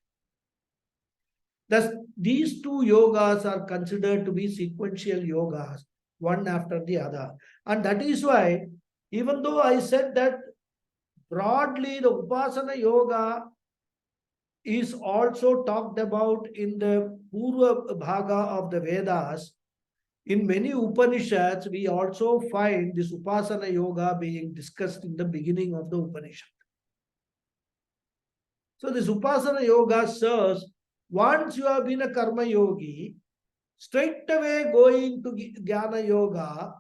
Speaker 1: Thus, these two yogas are considered to be sequential yogas, one after the other. And that is why, even though I said that broadly the Upasana Yoga is also talked about in the Purva Bhaga of the Vedas, in many Upanishads, we also find this Upasana Yoga being discussed in the beginning of the Upanishad. So this Upasana Yoga serves, once you have been a Karma Yogi, straight away going to Jnana Yoga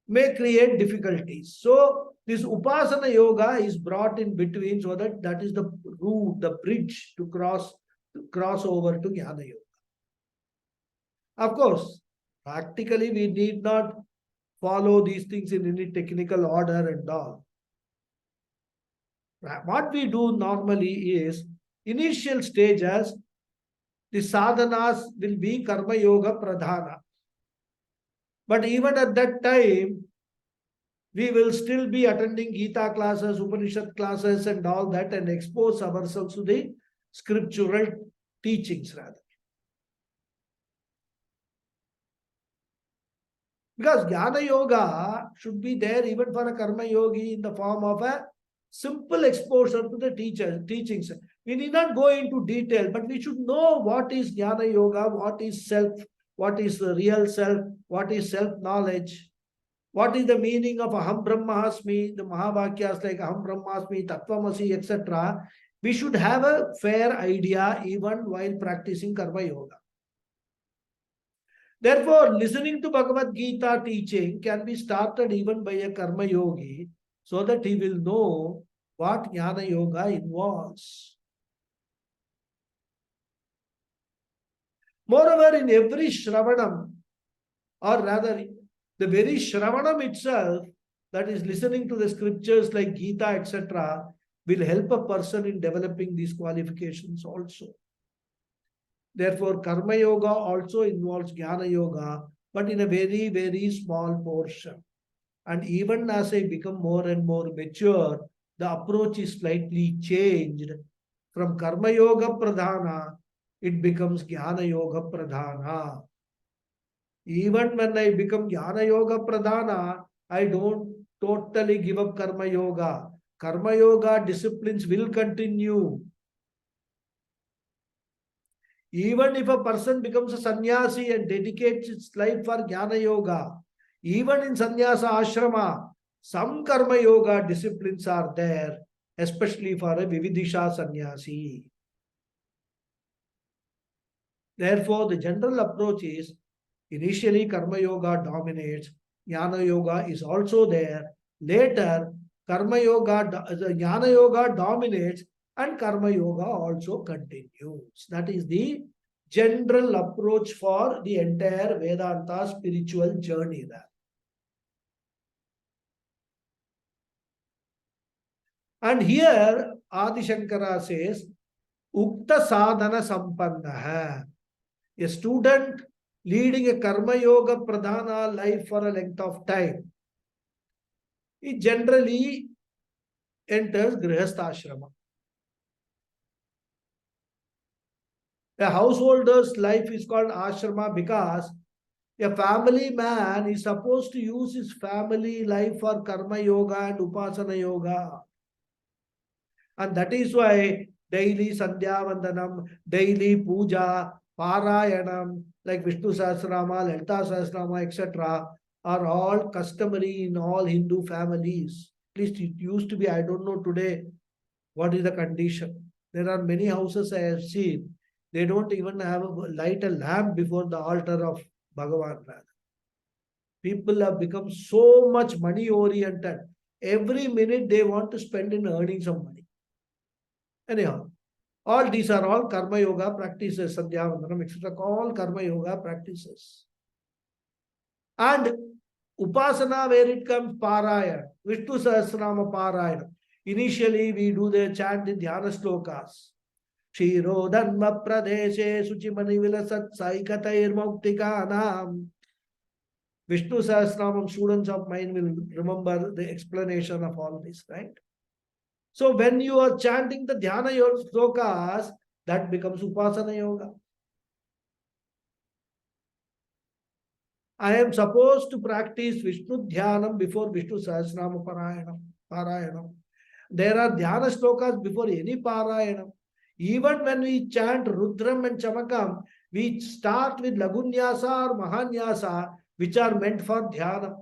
Speaker 1: may create difficulties. So this Upasana Yoga is brought in between, so that is the route, the bridge to cross over to Jnana Yoga. Of course, practically we need not follow these things in any technical order and all. What we do normally is, initial stages, the sadhanas will be Karma Yoga Pradhana. But even at that time, we will still be attending Gita classes, Upanishad classes and all that, and expose ourselves to the scriptural teachings rather. Because Jnana Yoga should be there even for a Karma Yogi in the form of a simple exposure to the teachings. We need not go into detail, but we should know what is Jnana Yoga, what is self, what is the real self, what is self-knowledge, what is the meaning of Aham Brahmasmi, the Mahavakyas like Aham Brahmasmi, Tattvamasi, etc. We should have a fair idea even while practicing Karma Yoga. Therefore, listening to Bhagavad Gita teaching can be started even by a Karma Yogi so that he will know what Jnana Yoga involves. Moreover, in every Shravanam, or rather, the very Shravanam itself, that is listening to the scriptures like Gita, etc., will help a person in developing these qualifications also. Therefore, Karma Yoga also involves Jnana Yoga, but in a very, very small portion. And even as I become more and more mature, the approach is slightly changed. From Karma Yoga Pradhana, it becomes Jnana Yoga Pradhana. Even when I become Jnana Yoga Pradhana, I don't totally give up Karma Yoga. Karma Yoga disciplines will continue. Even if a person becomes a sannyasi and dedicates its life for Jnana Yoga, even in sannyasa ashrama, some Karma Yoga disciplines are there, especially for a Vividisha sannyasi. Therefore, the general approach is initially Karma Yoga dominates, Jnana Yoga is also there. Later, Jnana Yoga dominates and Karma Yoga also continues. That is the general approach for the entire Vedanta spiritual journey there. And here Adi Shankara says, Ukta sadhana sampanna. A student leading a Karma Yoga Pradhana life for a length of time, he generally enters Grihastha Ashrama. A householder's life is called ashrama because a family man is supposed to use his family life for karma yoga and upasana yoga. And that is why daily sandhya vandanam, daily puja, parayanam, like Vishnu Sahasranama, Lalita Sahasranama, etc., are all customary in all Hindu families. At least it used to be, I don't know today what is the condition. There are many houses I have seen. They don't even have light a lamp before the altar of Bhagavan. People have become so much money oriented. Every minute they want to spend in earning some money. Anyhow, all these are all karma yoga practices, sandhya vandanam, etc. All karma yoga practices. And upasana, where it comes, parayana, Vishnu Sahasranama parayana. Initially, we do the chant in dhyana slokas. Shiro dharma pradeshe suchimani vilasat saikatair muktikanam. Vishnu Sahasranam students of mine will remember the explanation of all this, right? So when you are chanting the dhyana yoga slokas, that becomes upasana yoga. I am supposed to practice Vishnu Dhyanam before Vishnu Sahasranama Parayanam. There are Dhyana slokas before any Parayanam. Even when we chant Rudram and Chamakam, we start with Lagunyasa or Mahanyasa, which are meant for Dhyana.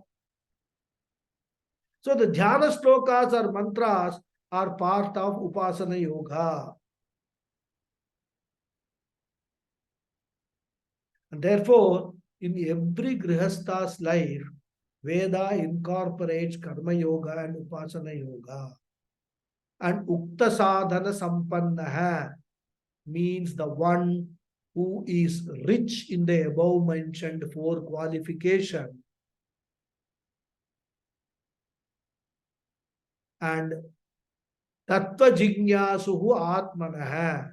Speaker 1: So the Dhyana slokas or mantras are part of Upasana Yoga. And therefore, in every Grihastha's life, Veda incorporates Karma Yoga and Upasana Yoga. And Ukta Sadhana Sampannaha means the one who is rich in the above mentioned four qualifications. And Tattva Jignasuhu Atmanaha.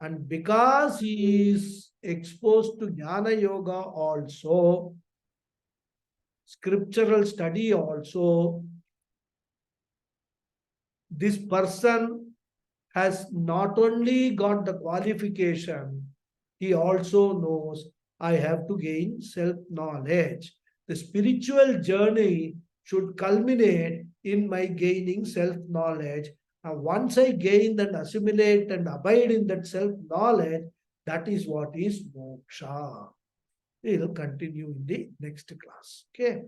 Speaker 1: And because he is exposed to Jnana Yoga also, scriptural study also, this person has not only got the qualification, he also knows I have to gain self-knowledge. The spiritual journey should culminate in my gaining self-knowledge. And once I gain and assimilate and abide in that self-knowledge, that is what is moksha. We will continue in the next class. Okay.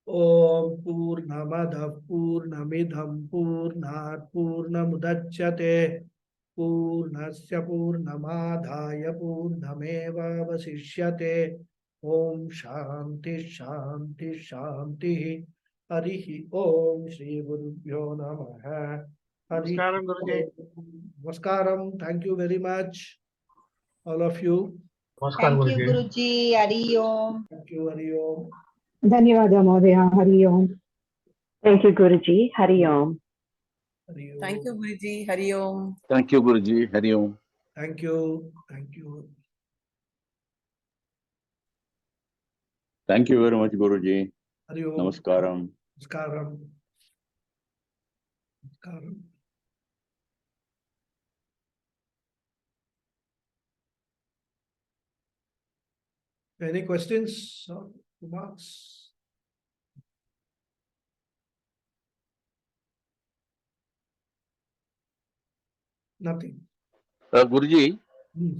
Speaker 1: Om Purnamadav Purnamidham Purnat Purnamudachyate Purnasya Purnamadhaya Purnameva Vasishyate Om Shanti Shanti Shanti Harihi Om Shri Gurubhyo Namaha
Speaker 3: Namaskaram, Guruji.
Speaker 1: Namaskaram. Thank you very much, all of you.
Speaker 3: Namaskaram,
Speaker 4: Thank you, Guruji. Hari Om.
Speaker 1: Thank you, Hari Om.
Speaker 5: धन्यवादः महोदय Hari Om thank you guruji Hari Om
Speaker 1: Hari Om.
Speaker 6: Thank you, Guruji. Hari Om.
Speaker 2: Thank you, Guruji. Hari Om.
Speaker 1: Thank you. Thank you.
Speaker 2: Thank you very much, Guruji.
Speaker 1: Hari Om.
Speaker 2: Namaskaram.
Speaker 1: Namaskaram. Namaskaram. Any questions or remarks? Nothing.
Speaker 2: Guruji,
Speaker 1: Hmm.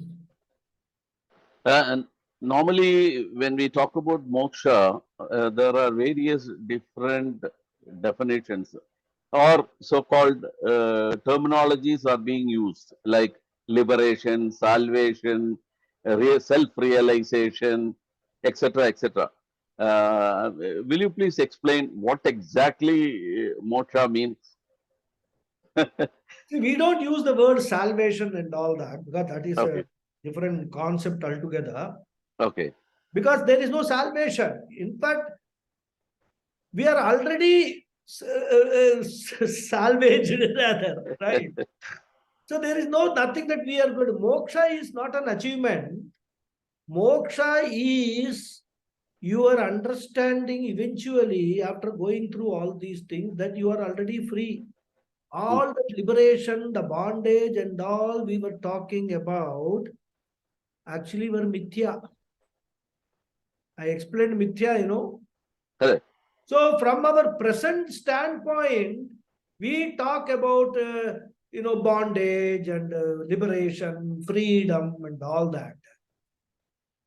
Speaker 2: and normally when we talk about moksha, there are various different definitions or so-called terminologies are being used, like liberation, salvation, self-realization, etc., etc. Will you please explain what exactly moksha means?
Speaker 1: See, we don't use the word salvation and all that because that is
Speaker 2: Okay.
Speaker 1: a different concept altogether.
Speaker 2: Okay.
Speaker 1: Because there is no salvation. In fact, we are already salvaged rather, right? So there is nothing that we are good. Moksha is not an achievement. Moksha is your understanding eventually after going through all these things that you are already free. All the liberation, the bondage and all we were talking about actually were mithya. I explained mithya,
Speaker 2: Correct.
Speaker 1: So from our present standpoint, we talk about, bondage and liberation, freedom and all that.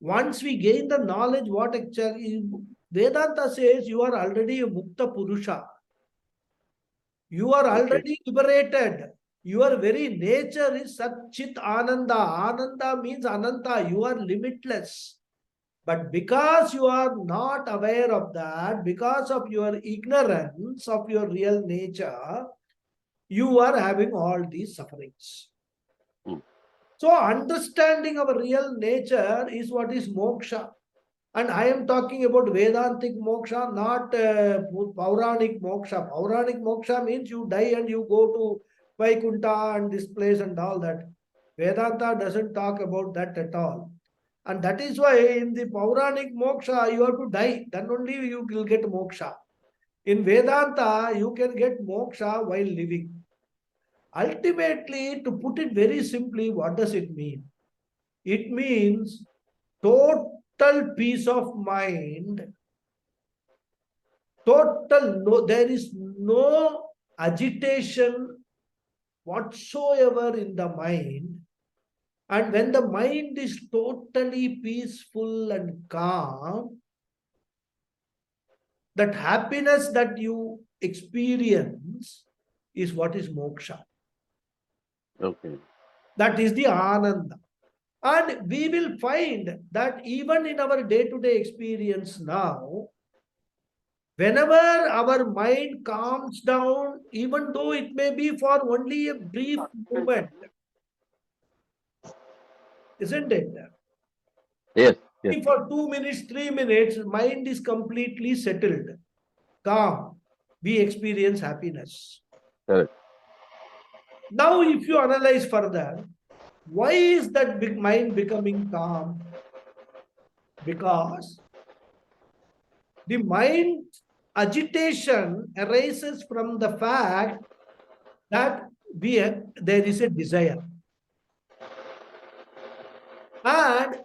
Speaker 1: Once we gain the knowledge, what actually Vedanta says, you are already a Mukta Purusha. You are already liberated. Your very nature is Satchit Ananda. Ananda means Ananta. You are limitless. But because you are not aware of that, because of your ignorance of your real nature, you are having all these sufferings. So understanding our real nature is what is moksha. And I am talking about Vedantic moksha, not Pauranic moksha. Pauranic moksha means you die and you go to Vaikunta and this place and all that. Vedanta doesn't talk about that at all. And that is why in the Pauranic moksha, you have to die. Then only you will get moksha. In Vedanta, you can get moksha while living. Ultimately, to put it very simply, what does it mean? It means total peace of mind, there is no agitation whatsoever in the mind. And when the mind is totally peaceful and calm, that happiness that you experience is what is moksha.
Speaker 2: Okay.
Speaker 1: That is the ananda. And we will find that even in our day-to-day experience now, whenever our mind calms down, even though it may be for only a brief moment, isn't it?
Speaker 2: Yes. Yes.
Speaker 1: For 2 minutes, 3 minutes, mind is completely settled, calm. We experience happiness.
Speaker 2: Correct.
Speaker 1: Now, if you analyze further, why is that big mind becoming calm? Because the mind agitation arises from the fact that there is a desire. And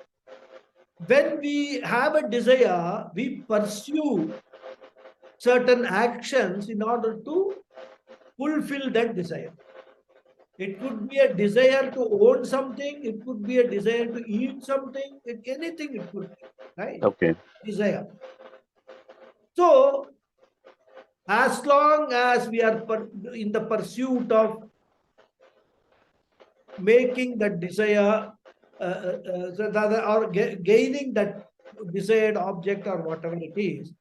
Speaker 1: when we have a desire, we pursue certain actions in order to fulfill that desire. It could be a desire to own something, it could be a desire to eat something, anything it could be, right?
Speaker 2: Okay.
Speaker 1: Desire. So, as long as we are in the pursuit of making that desire or gaining that desired object or whatever it is,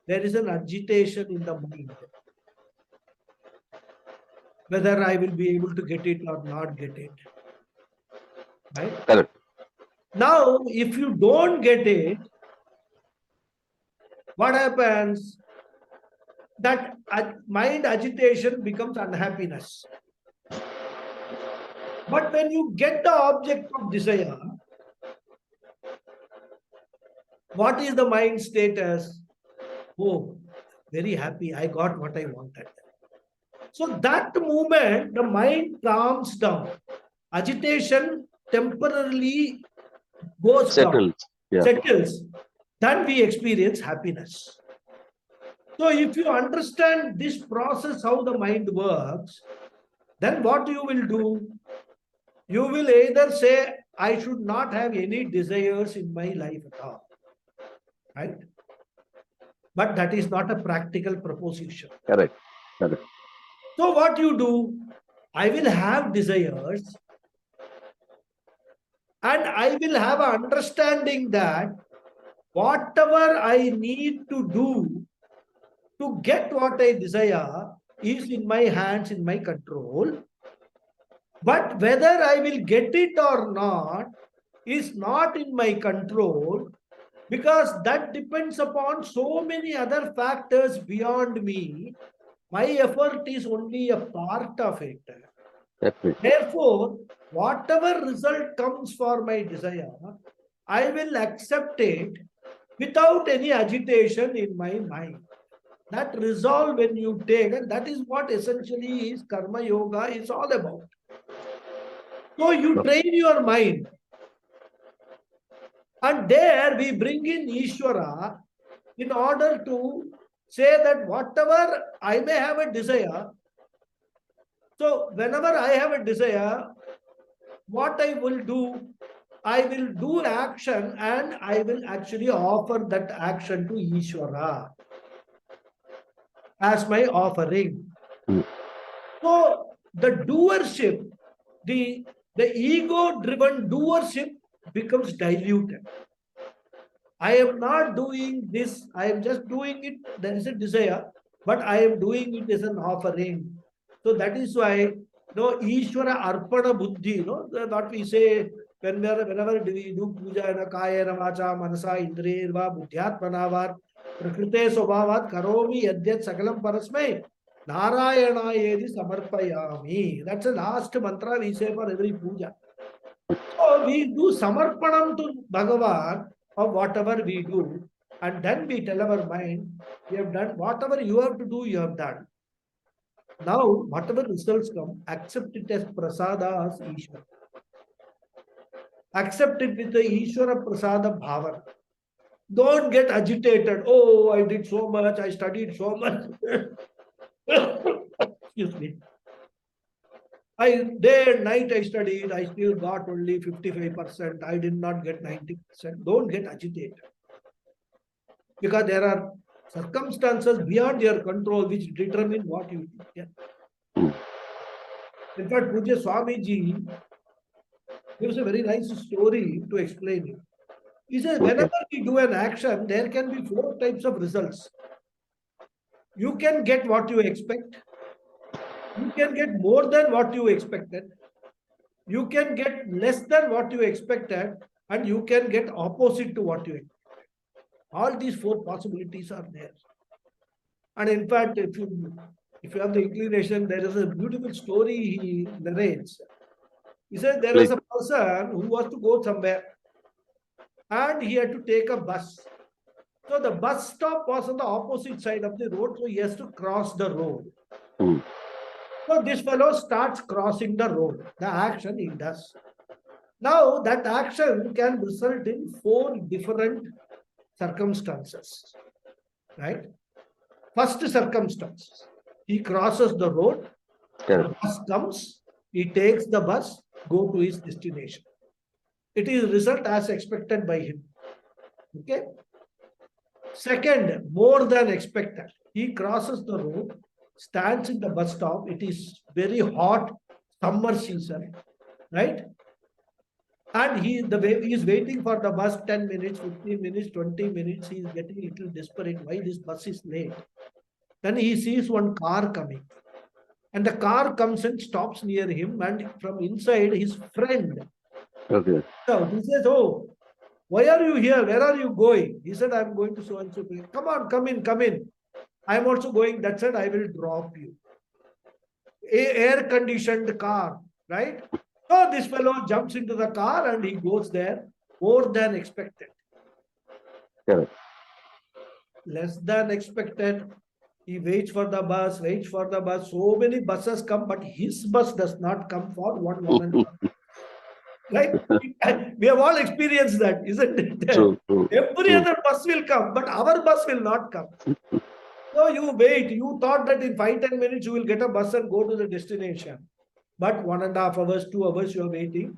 Speaker 1: there is an agitation in the mind. Whether I will be able to get it or not get it. Right?
Speaker 2: Correct.
Speaker 1: Now, if you don't get it, what happens? That mind agitation becomes unhappiness. But when you get the object of desire, what is the mind status? Oh, very happy, I got what I wanted. So that moment, the mind calms down. Agitation temporarily goes down, settles. Then we experience happiness. So if you understand this process, how the mind works, then what you will do? You will either say, I should not have any desires in my life at all. Right? But that is not a practical proposition.
Speaker 2: Correct. Correct.
Speaker 1: So what you do? I will have desires and I will have an understanding that whatever I need to do to get what I desire is in my hands, in my control. But whether I will get it or not is not in my control, because that depends upon so many other factors beyond me. My effort is only a part of it. Therefore, whatever result comes for my desire, I will accept it without any agitation in my mind. That resolve when you take, and that is what essentially is karma yoga is all about. So you train your mind. And there we bring in Ishvara in order to say that whatever I may have a desire, so whenever I have a desire, what I will do action and I will actually offer that action to Ishvara as my offering. So the doership, the ego-driven doership becomes diluted. I am not doing this, I am just doing it, there is a desire, but I am doing it as an offering. So that is why, Ishvara Arpana Buddhi, what we say whenever we do puja, kaya, vacha, manasa, indriyarva, buddhyatmanavar, prakrite svabhavat, karomi, yadyat, sakalam parasmai, narayana yedi samarpayami. That's the last mantra we say for every puja. So we do samarpanam to Bhagavan of whatever we do, and then we tell our mind, we have done whatever you have to do, you have done. Now, whatever results come, accept it as prasada as Ishvara. Accept it with the Ishvara prasada bhavana. Don't get agitated. Oh, I did so much, I studied so much. Excuse me. Day and night I studied, I still got only 55%, I did not get 90%. Don't get agitated. Because there are circumstances beyond your control which determine what you get. In fact, Pujya Swamiji gives a very nice story to explain it. He says, whenever we do an action, there can be 4 types of results. You can get what you expect. You can get more than what you expected. You can get less than what you expected. And you can get opposite to what you expected. All these 4 possibilities are there. And in fact, if you have the inclination, there is a beautiful story he narrates. He says there was a person who was to go somewhere and he had to take a bus. So the bus stop was on the opposite side of the road, so he has to cross the road. So So this fellow starts crossing the road, the action he does. Now that action can result in 4 different circumstances, right? First circumstance, he crosses the road, the
Speaker 2: Correct.
Speaker 1: bus comes, he takes the bus, go to his destination. It is result as expected by him. Okay. Second, more than expected. He crosses the road, stands in the bus stop. It is very hot summer season, right? And he is waiting for the bus 10 minutes, 15 minutes, 20 minutes. He is getting a little desperate. Why this bus is late? Then he sees one car coming. And the car comes and stops near him. And from inside, his friend.
Speaker 2: Okay.
Speaker 1: So he says, "Oh, why are you here? Where are you going?" He said, "I'm going to so and so place." "Come on, come in, come in. I'm also going that side. I will drop you." Air-conditioned car, right? So this fellow jumps into the car and he goes there, more than expected.
Speaker 2: Correct.
Speaker 1: Less than expected. He waits for the bus, So many buses come, but his bus does not come for 1 moment. Right? We have all experienced that, isn't it?
Speaker 2: True.
Speaker 1: Every
Speaker 2: True.
Speaker 1: other bus will come, but our bus will not come. So you wait. You thought that in 5-10 minutes you will get a bus and go to the destination. But 1.5 hours, 2 hours you are waiting.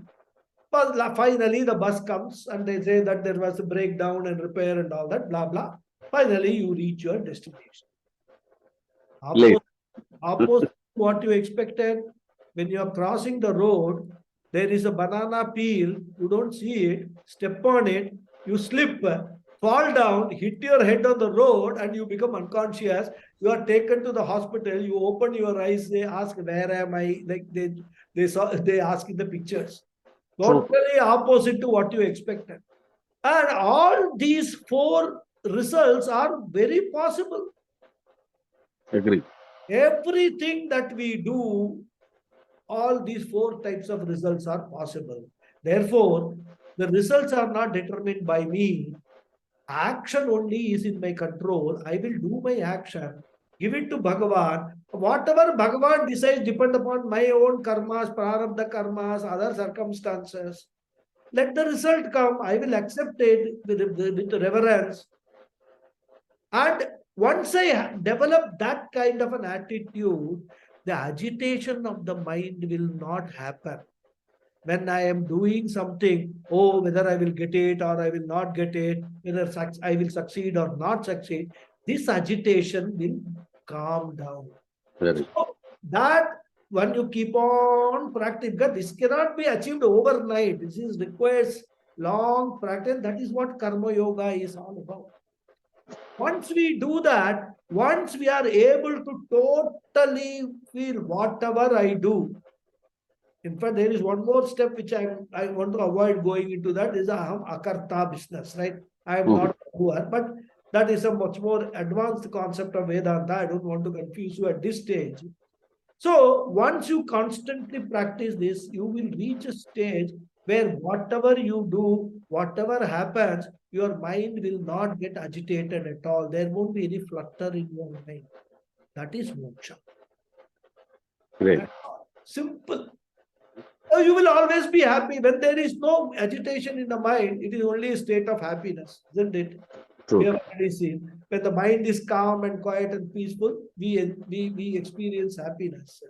Speaker 1: But finally the bus comes and they say that there was a breakdown and repair and all that, blah, blah. Finally you reach your destination.
Speaker 2: Late.
Speaker 1: Opposite what you expected. When you are crossing the road, there is a banana peel, you don't see it, step on it, you slip, fall down, hit your head on the road, and you become unconscious. You are taken to the hospital, you open your eyes, they ask, "Where am I?" Like they ask in the pictures. Totally opposite to what you expected. And all these 4 results are very possible.
Speaker 2: Agree.
Speaker 1: Everything that we do, all these 4 types of results are possible. Therefore, the results are not determined by me. Action only is in my control. I will do my action, give it to Bhagavan. Whatever Bhagavan decides depend upon my own karmas, prarabdha karmas, other circumstances. Let the result come. I will accept it with reverence. And once I develop that kind of an attitude, the agitation of the mind will not happen. When I am doing something, whether I will get it or I will not get it, whether I will succeed or not succeed, this agitation will calm down.
Speaker 2: Very.
Speaker 1: So that when you keep on practice, because this cannot be achieved overnight. This requires long practice. That is what karma yoga is all about. Once we do that, once we are able to totally feel whatever I do. In fact, there is one more step which I want to avoid going into, that is aham akarta business, right? I am not a doer, but that is a much more advanced concept of Vedanta. I don't want to confuse you at this stage. So once you constantly practice this, you will reach a stage where whatever you do, whatever happens, your mind will not get agitated at all. There won't be any flutter in your mind. That is moksha.
Speaker 2: Great.
Speaker 1: Simple. So you will always be happy. When there is no agitation in the mind, it is only a state of happiness, isn't it?
Speaker 2: True.
Speaker 1: We have already seen. When the mind is calm and quiet and peaceful, we experience happiness.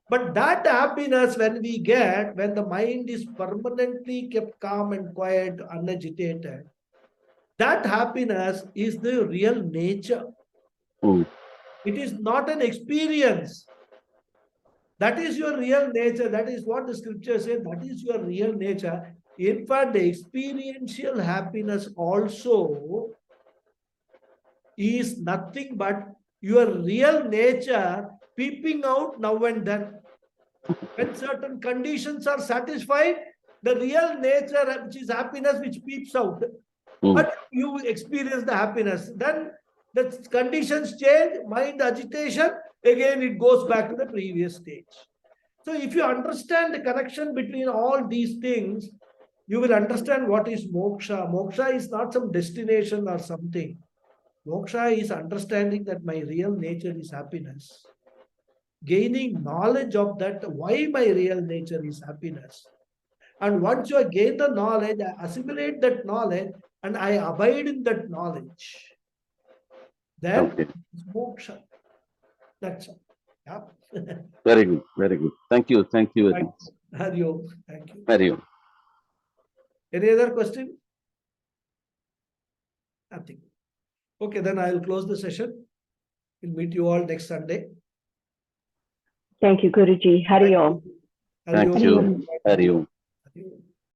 Speaker 1: But that happiness when the mind is permanently kept calm and quiet, unagitated, that happiness is the real nature. It is not an experience. That is your real nature. That is what the scripture says. That is your real nature. In fact, the experiential happiness also is nothing but your real nature peeping out now and then. When certain conditions are satisfied, the real nature, which is happiness, which peeps out. But you experience the happiness. Then the conditions change, mind agitation, again it goes back to the previous stage. So if you understand the connection between all these things, you will understand what is moksha. Moksha is not some destination or something. Moksha is understanding that my real nature is happiness. gaining knowledge of that, why my real nature is happiness. And once you gain the knowledge, I assimilate that knowledge and I abide in that knowledge. Then
Speaker 2: Okay.
Speaker 1: it's moksha. That's all. Yeah.
Speaker 2: Very good. Very good. Thank you. Thank you very
Speaker 1: Thank
Speaker 2: much.
Speaker 1: you. Hari Om. Thank you.
Speaker 2: Hari Om.
Speaker 1: Any other question? Nothing. Okay, then I'll close the session. We'll meet you all next Sunday.
Speaker 5: Thank you, Guruji. Hari Om.
Speaker 1: Hari
Speaker 2: Thank
Speaker 1: Om.
Speaker 2: you. Hari Om.
Speaker 1: Hari Om.